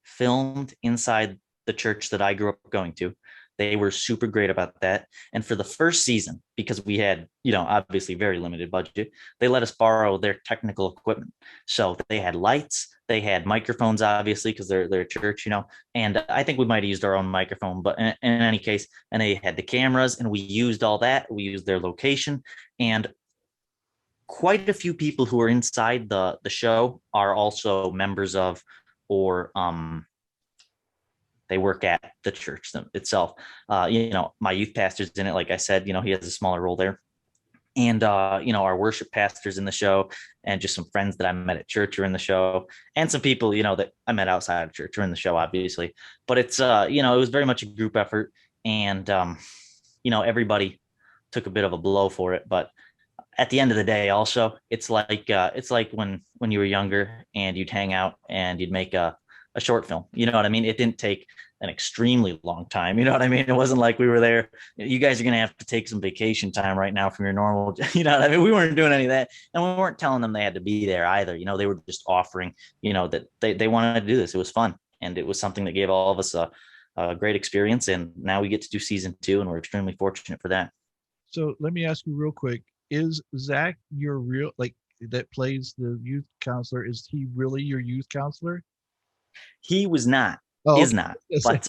filmed inside the church that I grew up going to. They were super great about that. And for the first season, because we had, obviously very limited budget, they let us borrow their technical equipment. So they had lights, they had microphones, obviously, because they're a church, and I think we might have used our own microphone, but in any case, and they had the cameras, and we used all that. We used their location, and quite a few people who are inside the show are also members of, or they work at the church itself. My youth pastor's in it. Like I said, he has a smaller role there. And, our worship pastor's in the show, and just some friends that I met at church are in the show, and some people, that I met outside of church are in the show, obviously. But it's, it was very much a group effort, and, everybody took a bit of a blow for it. But at the end of the day, also, it's like when you were younger and you'd hang out and you'd make a short film. You know what I mean? It didn't take an extremely long time. You know what I mean? It wasn't like we were there. You guys are going to have to take some vacation time right now from your normal, you know what I mean? We weren't doing any of that. And we weren't telling them they had to be there either. You know, they were just offering, you know, that they wanted to do this. It was fun. And it was something that gave all of us a great experience. And now we get to do season 2, and we're extremely fortunate for that. So let me ask you real quick: is Zach your real, like, that plays the youth counselor? Is he really your youth counselor? He was not, Oh, is okay. not, Yes, but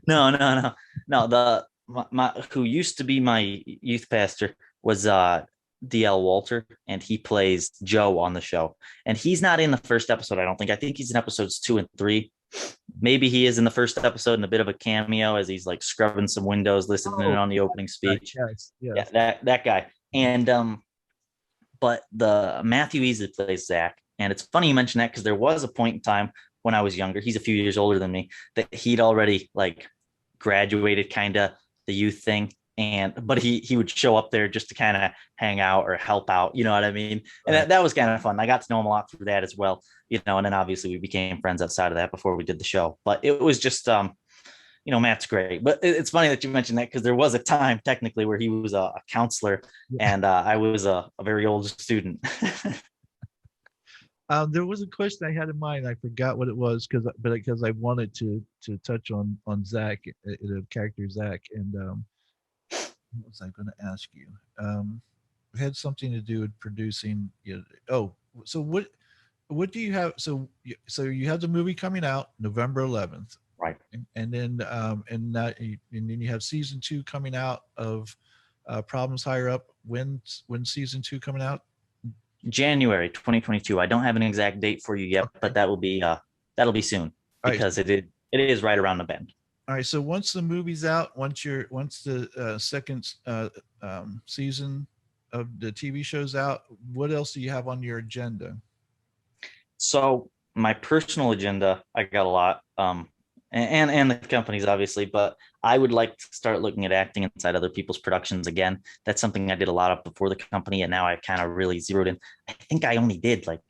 no, no, no, no. Who used to be my youth pastor was DL Walter, and he plays Joe on the show. And he's not in the first episode, I don't think. I think he's in episodes 2 and 3. Maybe he is in the first episode in a bit of a cameo as he's like scrubbing some windows, listening in oh, on the opening speech. yes, Yeah, yes. that guy. And but the Matthew Easley plays Zach. And it's funny you mention that because there was a point in time when I was younger, he's a few years older than me, that he'd already like graduated kind of the youth thing. But he would show up there just to kind of hang out or help out, you know what I mean? And Right. that was kind of fun. I got to know him a lot through that as well, you know, and then obviously we became friends outside of that before we did the show. But it was just you know, Matt's great. But it's funny that you mentioned that because there was a time technically where he was a counselor Yeah. and I was a very old student. There was a question I had in mind. I forgot what it was because I wanted to touch on Zach, the character Zach, and what was I going to ask you? It had something to do with producing. You know, oh, so what do you have? So you have the movie coming out November 11th, Right. and then and then you have season 2 coming out of Problems Higher Up. When season 2 coming out? January 2022. I don't have an exact date for you yet, but Okay. that'll be soon All right. because it is right around the bend. All right. So once the movie's out, once the second season of the TV show's out, what else do you have on your agenda? So my personal agenda, I got a lot, and the companies obviously, but I would like to start looking at acting inside other people's productions again. That's something I did a lot of before the company, and now I kind of really zeroed in. I think I only did like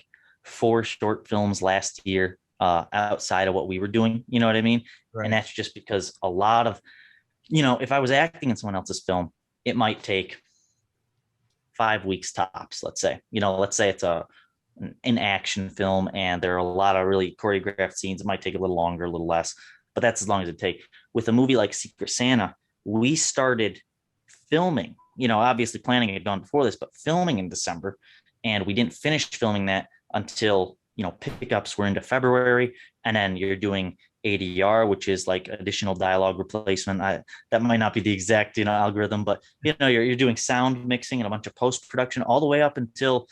4 short films last year, outside of what we were doing. You know what I mean? And Right. that's just because a lot of, you know, if I was acting in someone else's film, it might take 5 weeks tops. Let's say, you know, let's say it's an action film and there are a lot of really choreographed scenes. It might take a little longer, a little less, but that's as long as it takes. With a movie like Secret Santa, we started filming, you know, obviously planning had gone before this, but filming in December. And we didn't finish filming that until, you know, pickups were into February. And then you're doing ADR, which is like additional dialogue replacement. That might not be the exact, you know, algorithm, but you know, you're doing sound mixing and a bunch of post production all the way up until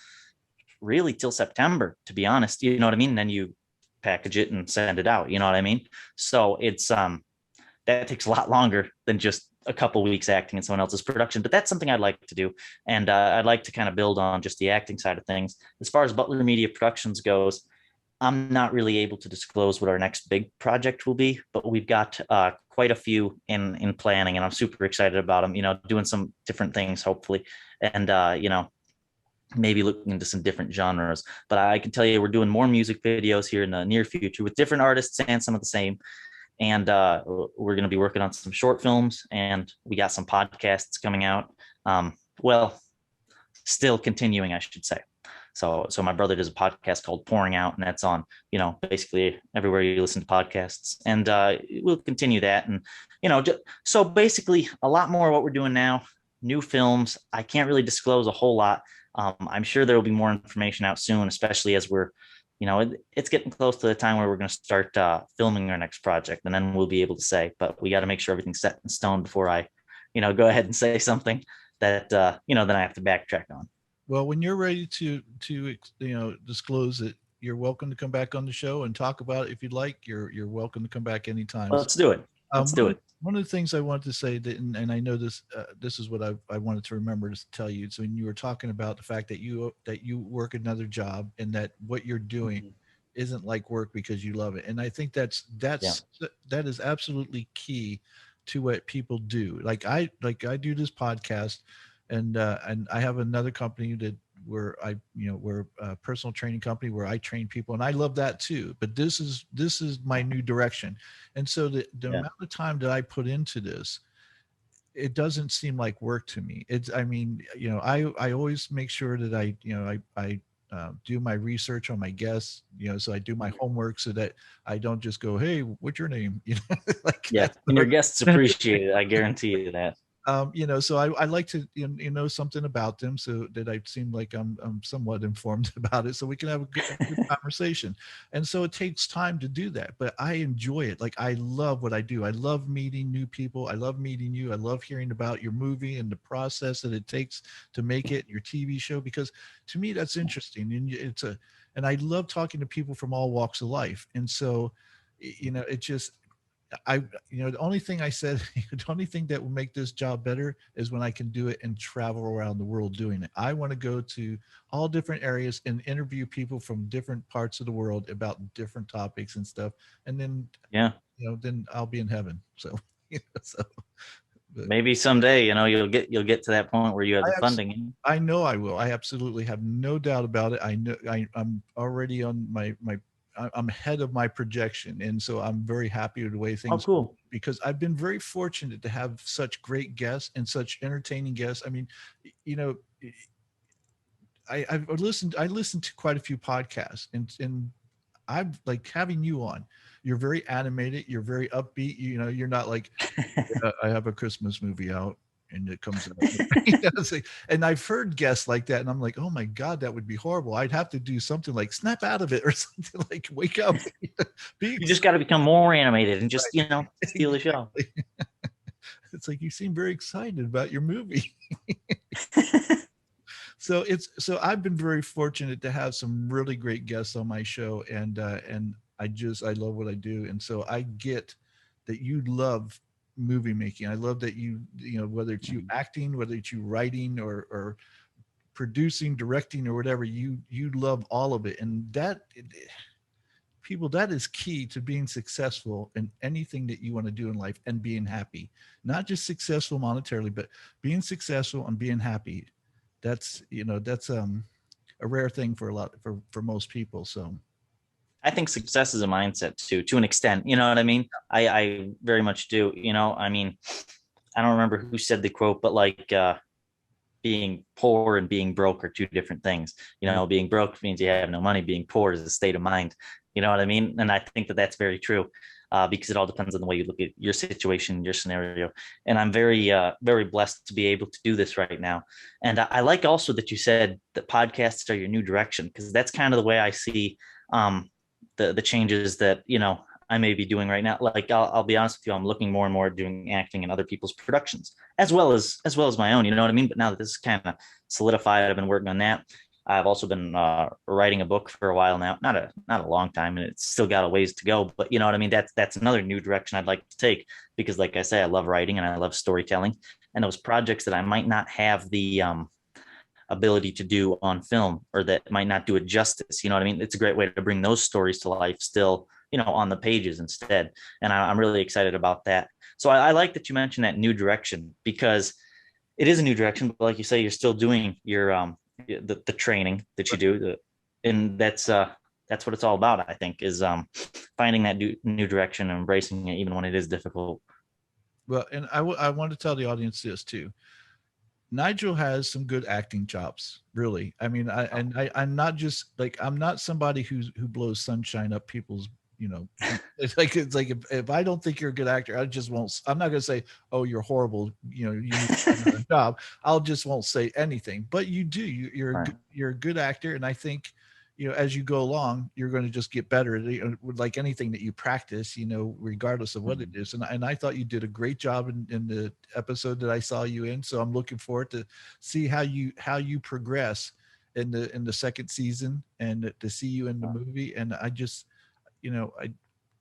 really till September, to be honest. You know what I mean? And then you package it and send it out. You know what I mean? So it's that takes a lot longer than just a couple weeks acting in someone else's production. But that's something I'd like to do, and I'd like to kind of build on just the acting side of things. As far as Butler Media Productions goes, I'm not really able to disclose what our next big project will be, but we've got quite a few in planning, and I'm super excited about them. You know, doing some different things, hopefully, and you know, maybe looking into some different genres. But I can tell you, we're doing more music videos here in the near future with different artists and some of the same. And we're going to be working on some short films, and we got some podcasts coming out. Well, still continuing, I should say. So my brother does a podcast called Pouring Out, and that's on, you know, basically everywhere you listen to podcasts. And we'll continue that. And, you know, so basically a lot more of what we're doing now, new films. I can't really disclose a whole lot. I'm sure there will be more information out soon, especially as we're, you know, it's getting close to the time where we're going to start filming our next project, and then we'll be able to say. But we got to make sure everything's set in stone before I, you know, go ahead and say something that you know, then I have to backtrack on. Well, when you're ready to disclose it, you're welcome to come back on the show and talk about it if you'd like. You're welcome to come back anytime. Let's do it. Let's do it. One of the things I wanted to say that, and I know this is what I wanted to remember to tell you. So when you were talking about the fact that you work another job and that what you're doing Mhm. isn't like work because you love it, and I think Yeah. that is absolutely key to what people do. Like I do this podcast, and I have another company that we're a personal training company where I train people, and I love that too. But this is my new direction, and so the Yeah. amount of time that I put into this, it doesn't seem like work to me. It's, I mean, I always make sure that I do my research on my guests, so I do my homework so that I don't just go, hey, what's your name? Like Yeah. that. And your guests appreciate it. I guarantee you that. So I like to know something about them so that I seem like I'm somewhat informed about it, so we can have a good conversation. And so it takes time to do that, but I enjoy it. Like, I love what I do. I love meeting new people. I love meeting you. I love hearing about your movie and the process that it takes to make it, your TV show, because to me that's interesting, and and I love talking to people from all walks of life. And so, it just, I, the only thing I said, the only thing that will make this job better is when I can do it and travel around the world doing it. I want to go to all different areas and interview people from different parts of the world about different topics and stuff. And then, Yeah. then I'll be in heaven. So, so, but Maybe someday, you'll get to that point where you have I the have, funding. I know I will. I absolutely have no doubt about it. I know I'm already on I'm ahead of my projection, and so I'm very happy with the way Oh, things go, cool. because I've been very fortunate to have such great guests and such entertaining guests. I mean, you know, I listened to quite a few podcasts, and I'm like having you on. You're very animated. You're very upbeat. You're not like, I have a Christmas movie out and it comes out. It's like, and I've heard guests like that, and I'm like, oh my God, that would be horrible. I'd have to do something like snap out of it or something, like wake up, be You just got to become more animated and just, excited. steal the show. It's like, you seem very excited about your movie. So I've been very fortunate to have some really great guests on my show, and I love what I do, and so I get that you love movie making. I love that whether it's you acting, whether it's you writing or producing, directing, or whatever, you love all of it, and people, that is key to being successful in anything that you want to do in life and being happy. Not just successful monetarily, but being successful and being happy. That's a rare thing for most people. So I think success is a mindset too, to an extent. You know what I mean? I very much do. I mean, I don't remember who said the quote, but like, being poor and being broke are two different things. Being broke means you have no money. Being poor is a state of mind. You know what I mean? And I think that that's very true, because it all depends on the way you look at your situation, your scenario. And I'm very, very blessed to be able to do this right now. And I like also that you said that podcasts are your new direction, because that's kind of the way I see the changes that I may be doing right now. Like, I'll be honest with you, I'm looking more and more at doing acting in other people's productions, as well as my own. You know what I mean? But now that this is kind of solidified, I've been working on that. I've also been writing a book for a while now, not a long time, and it's still got a ways to go. But you know what I mean? That's another new direction I'd like to take, because, like I say, I love writing and I love storytelling, and those projects that I might not have the ability to do on film, or that might not do it justice. You know what I mean? It's a great way to bring those stories to life still, on the pages instead. And I'm really excited about that. So I like that you mentioned that new direction, because it is a new direction, but like you say, you're still doing your the training that you do, and that's what it's all about. I think is finding that new direction and embracing it, even when it is difficult. well, and I want to tell the audience this too. Nigel has some good acting chops, really. I mean, I'm not just like, I'm not somebody who blows sunshine up people's, it's like if I don't think you're a good actor, I just won't. I'm not going to say, oh, you're horrible. You need to find another job. I'll just won't say anything. But you do. Right. You're a good actor, and I think, as you go along, you're going to just get better. Like anything that you practice, regardless of what it is. And I thought you did a great job in the episode that I saw you in. So I'm looking forward to see how you progress in the second season, and to see you in the movie. And I just,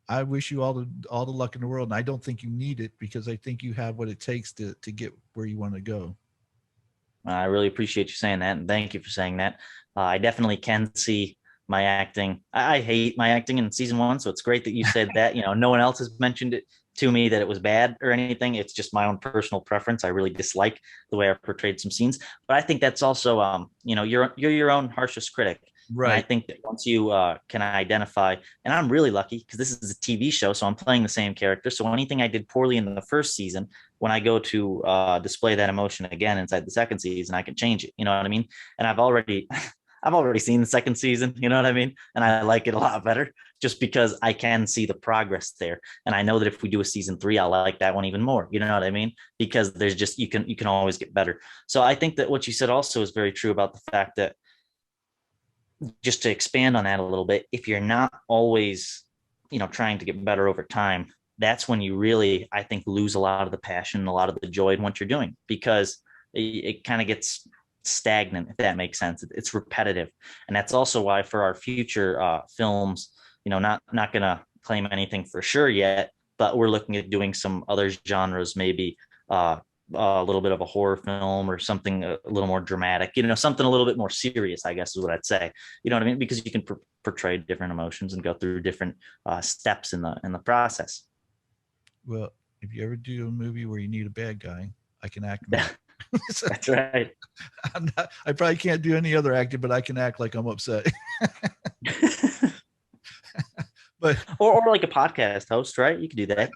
I wish you all the luck in the world. And I don't think you need it, because I think you have what it takes to get where you want to go. I really appreciate you saying that, and thank you for saying that. I definitely can see my acting. I hate my acting in season one, so it's great that you said that. No one else has mentioned it to me that it was bad or anything. It's just my own personal preference. I really dislike the way I portrayed some scenes, but I think that's also, you're your own harshest critic. And I Right. think that once you can identify, and I'm really lucky because this is a TV show, so I'm playing the same character. So anything I did poorly in the first season, when I go to display that emotion again inside the second season, I can change it. You know what I mean? And I've already seen the second season. You know what I mean? And I like it a lot better just because I can see the progress there. And I know that if we do a season 3, I'll like that one even more. You know what I mean? Because there's just you can always get better. So I think that what you said also is very true about the fact that, just to expand on that a little bit, if you're not always, trying to get better over time, that's when you really, I think, lose a lot of the passion, a lot of the joy in what you're doing, because it kind of gets stagnant, if that makes sense. It's repetitive. And that's also why for our future films, not going to claim anything for sure yet, but we're looking at doing some other genres, maybe a little bit of a horror film or something a little more dramatic, something a little bit more serious, I guess is what I'd say. You know what I mean? Because you can portray different emotions and go through different steps in the process. Well, if you ever do a movie where you need a bad guy, I can act. So, That's right. I probably can't do any other acting, but I can act like I'm upset. But or like a podcast host, right? You can do that.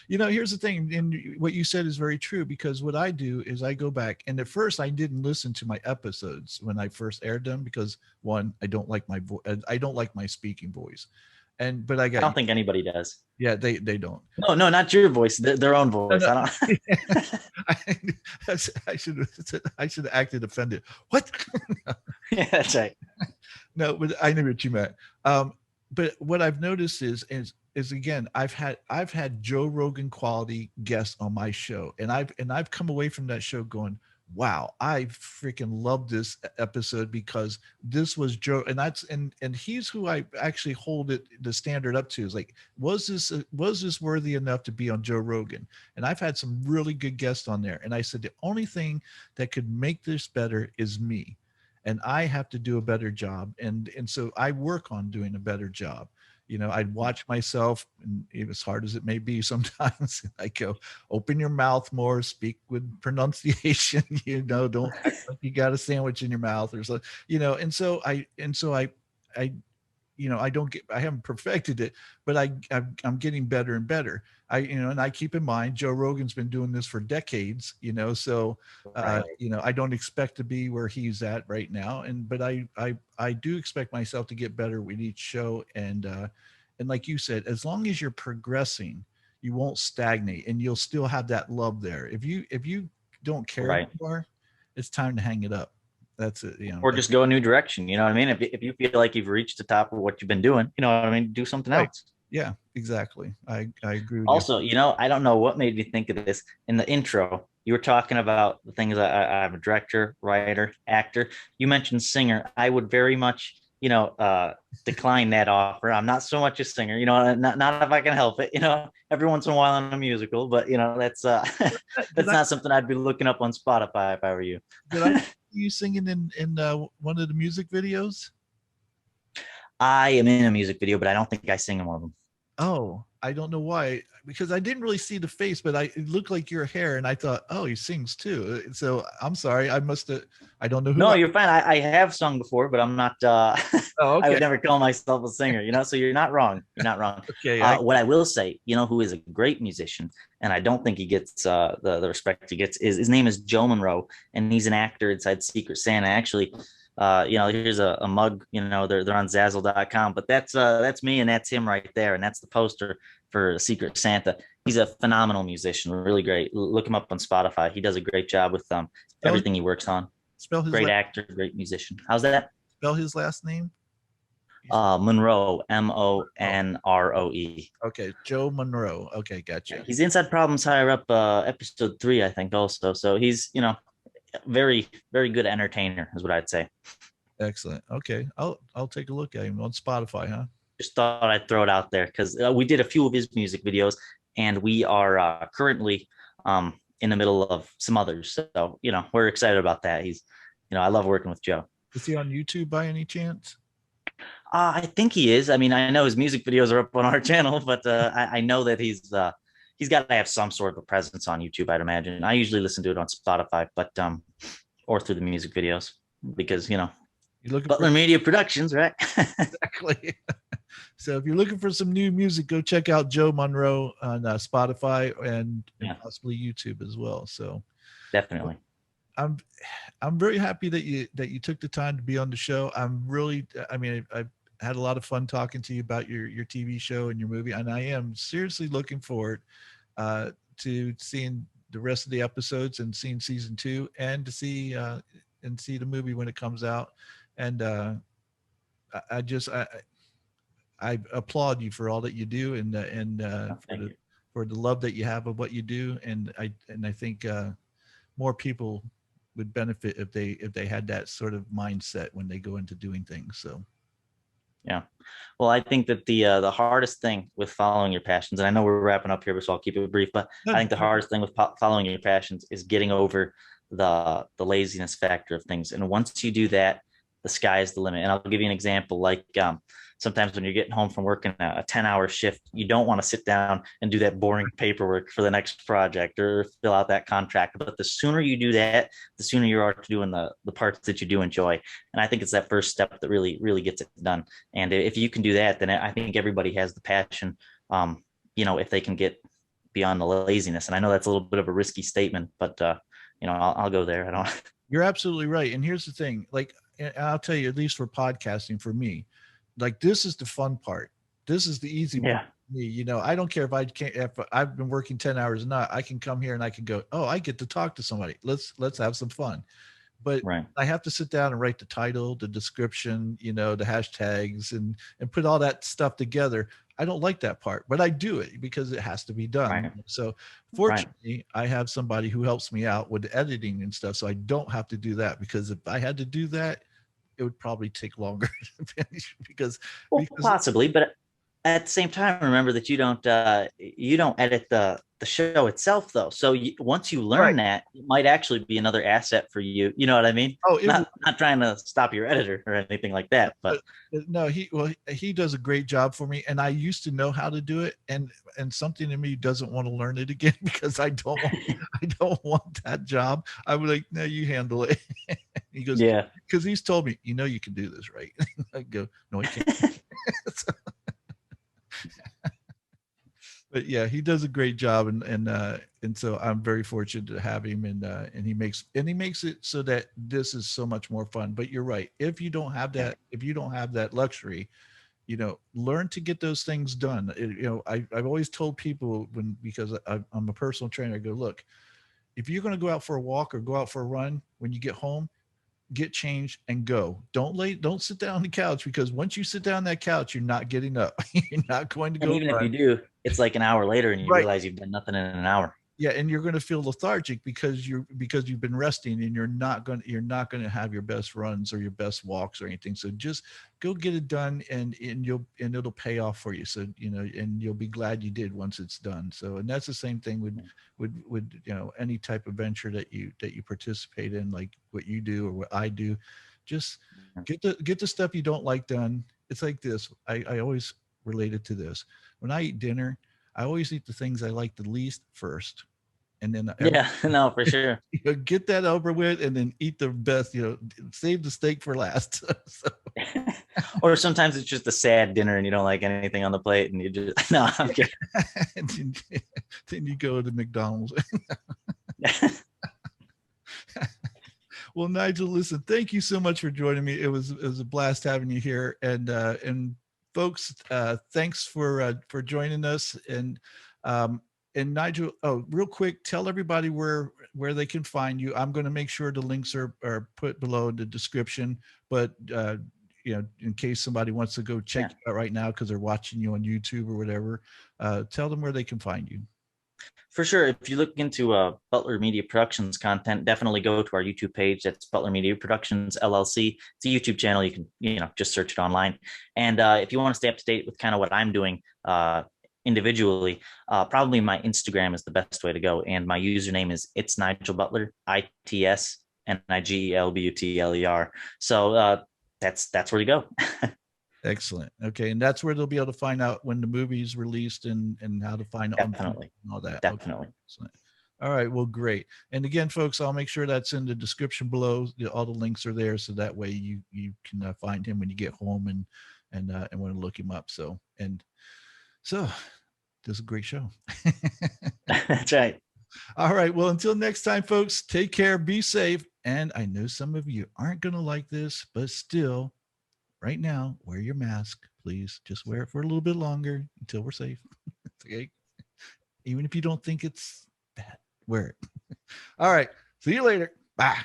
Here's the thing, and what you said is very true, because what I do is I go back, and at first I didn't listen to my episodes when I first aired them because, one, I don't like my I don't like my speaking voice, but I don't think anybody does. Yeah, they don't. No, not your voice, their own voice. No. I don't. I should have acted offended. What? Yeah, that's right. No, but I knew what you meant. But what I've noticed is again, I've had Joe Rogan quality guests on my show, and I've come away from that show going, wow, I freaking love this episode because this was Joe, and he's who I actually hold the standard up to, is like, was this worthy enough to be on Joe Rogan? And I've had some really good guests on there, and I said the only thing that could make this better is me. And I have to do a better job. And so I work on doing a better job. I'd watch myself, and as hard as it may be sometimes, I go, open your mouth more, speak with pronunciation, don't act like you got a sandwich in your mouth or something, and so I I haven't perfected it, but I'm getting better and better. And I keep in mind, Joe Rogan's been doing this for decades, so, Right. I don't expect to be where he's at right now. But I do expect myself to get better with each show. And like you said, as long as you're progressing, you won't stagnate, and you'll still have that love there. If you don't care anymore, it's time to hang it up. That's it. Or just go a new direction. You know what I mean? If you feel like you've reached the top of what you've been doing, you know what I mean? Do something else. Yeah, exactly. I agree with also, I don't know what made me think of this in the intro. You were talking about the things I'm a director, writer, actor. You mentioned singer. I would very much, decline that offer. I'm not so much a singer, not if I can help it, every once in a while on a musical, but that's that's not something I'd be looking up on Spotify if I were you. Did I see you singing in one of the music videos? I am in a music video, but I don't think I sing in one of them. Oh, I don't know why, because I didn't really see the face, but it looked like your hair, and I thought, oh, he sings too. So I'm sorry, I don't know who. No, you're fine. I have sung before, but I'm not. Oh, okay. I would never call myself a singer, so you're not wrong. You're not wrong. Okay. What I will say, who is a great musician, and I don't think he gets the respect he gets, is his name is Joe Monroe, and he's an actor inside Secret Santa. Actually, here's a mug, they're on Zazzle.com, but that's me, and that's him right there. And that's the poster for Secret Santa. He's a phenomenal musician, really great. Look him up on Spotify. He does a great job with everything he works on. Spell his great actor, great musician. How's that? Spell his last name. Monroe, Monroe. Okay, Joe Monroe. Okay, gotcha. He's Inside Problems Higher Up, episode 3, I think, also. So he's, very, very good entertainer, is what I'd say. Excellent. Okay, I'll take a look at him on Spotify, huh? Just thought I'd throw it out there because we did a few of his music videos, and we are currently in the middle of some others. So, we're excited about that. He's, I love working with Joe. Is he on YouTube by any chance? I think he is. I mean, I know his music videos are up on our channel, but I know that he's he's got to have some sort of a presence on YouTube, I'd imagine. I usually listen to it on Spotify, but or through the music videos because You're looking for Butler Media Productions, right? exactly. So if you're looking for some new music, go check out Joe Monroe on Spotify and Yeah, possibly YouTube as well. So definitely. I'm I'm very happy that you took the time to be on the show. I'm really, I mean, I've had a lot of fun talking to you about your TV show and your movie, and I am seriously looking forward to seeing the rest of the episodes and seeing season 2 and see the movie when it comes out. And I just I applaud you for all that you do and Oh, thank you. for the love that you have of what you do. And I think more people would benefit if they had that sort of mindset when they go into doing things. So Yeah. Well, I think that the hardest thing with following your passions, and I know we're wrapping up here, so I'll keep it brief, but I think the hardest thing with following your passions is getting over the laziness factor of things. And once you do that, the sky is the limit. And I'll give you an example. Like sometimes when you're getting home from working a 10-hour shift, you don't want to sit down and do that boring paperwork for the next project or fill out that contract. But the sooner you do that, the sooner you are to doing the parts that you do enjoy. And I think it's that first step that really gets it done. And if you can do that, then I think everybody has the passion, if they can get beyond the laziness. And I know that's a little bit of a risky statement, but, I'll go there. I don't. you're absolutely right. And here's the thing, like, I'll tell you, at least for podcasting, for me, like, this is the fun part. This is the easy part Yeah. for me. I don't care if I've been working 10 hours or not. I can come here and I can go, oh, I get to talk to somebody. Let's have some fun. But Right. I have to sit down and write the title, the description, the hashtags and put all that stuff together. I don't like that part, but I do it because it has to be done. Right. So Right. fortunately, I have somebody who helps me out with editing and stuff. So I don't have to do that, because if I had to do that, it would probably take longer to finish Well, because possibly, but at the same time, remember that you don't edit the show itself though. So once you right. learn that, it might actually be another asset for you. You know what I mean? Oh, it will. Not trying to stop your editor or anything like that, but No, he does a great job for me, and I used to know how to do it, and something in me doesn't want to learn it again because I don't want that job. I was like, no, you handle it. He goes, yeah. because he's told me, you can do this, right? I go, no, I can't. So, but yeah, he does a great job, and so I'm very fortunate to have him, and he makes it so that this is so much more fun. But you're right. If you don't have that luxury, learn to get those things done. I've always told people, because I'm a personal trainer, I go, look, if you're going to go out for a walk or go out for a run, when you get home, get changed and go. Don't sit down on the couch, because once you sit down on that couch, you're not getting up. You're not going to And go even if you run. do, it's like an hour later and you Right. realize you've done nothing in an hour. Yeah, and you're going to feel lethargic because you've been resting, and you're not going to have your best runs or your best walks or anything. So just go get it done, and it'll pay off for you. So and you'll be glad you did once it's done. So, and that's the same thing with any type of venture that you participate in, like what you do or what I do. Just get the stuff you don't like done. It's like this. I always relate it to this. When I eat dinner, I always eat the things I like the least first, and then Yeah, no, for sure. get that over with, and then eat the best. Save the steak for last. So, Or sometimes it's just a sad dinner and you don't like anything on the plate and you just no, I'm kidding. and then you go to McDonald's. Well, Nigel, listen, thank you so much for joining me. It was a blast having you here, and folks, thanks for joining us. And Nigel, oh, real quick, tell everybody where they can find you. I'm going to make sure the links are put below in the description, but in case somebody wants to go check you out right now because they're watching you on YouTube or whatever, tell them where they can find you. For sure. If you look into Butler Media Productions content, definitely go to our YouTube page. That's Butler Media Productions LLC. It's a YouTube channel. You can just search it online. And if you want to stay up to date with kind of what I'm doing individually, probably my Instagram is the best way to go. And my username is It's Nigel Butler, ITS NIGELBUTLER. So that's where you go. Excellent. Okay, and that's where they'll be able to find out when the movie's released and how to find it on Definitely. and all that. Okay, Definitely. excellent. All right, well, great. And again, folks, I'll make sure that's in the description below. All the links are there, so that way you can find him when you get home and want to look him up. So this is a great show. That's right. All right. Well, until next time, folks, take care, be safe. And I know some of you aren't going to like this, but still, right now, wear your mask, please. Just wear it for a little bit longer until we're safe. Okay. Even if you don't think it's bad, wear it. All right. See you later. Bye.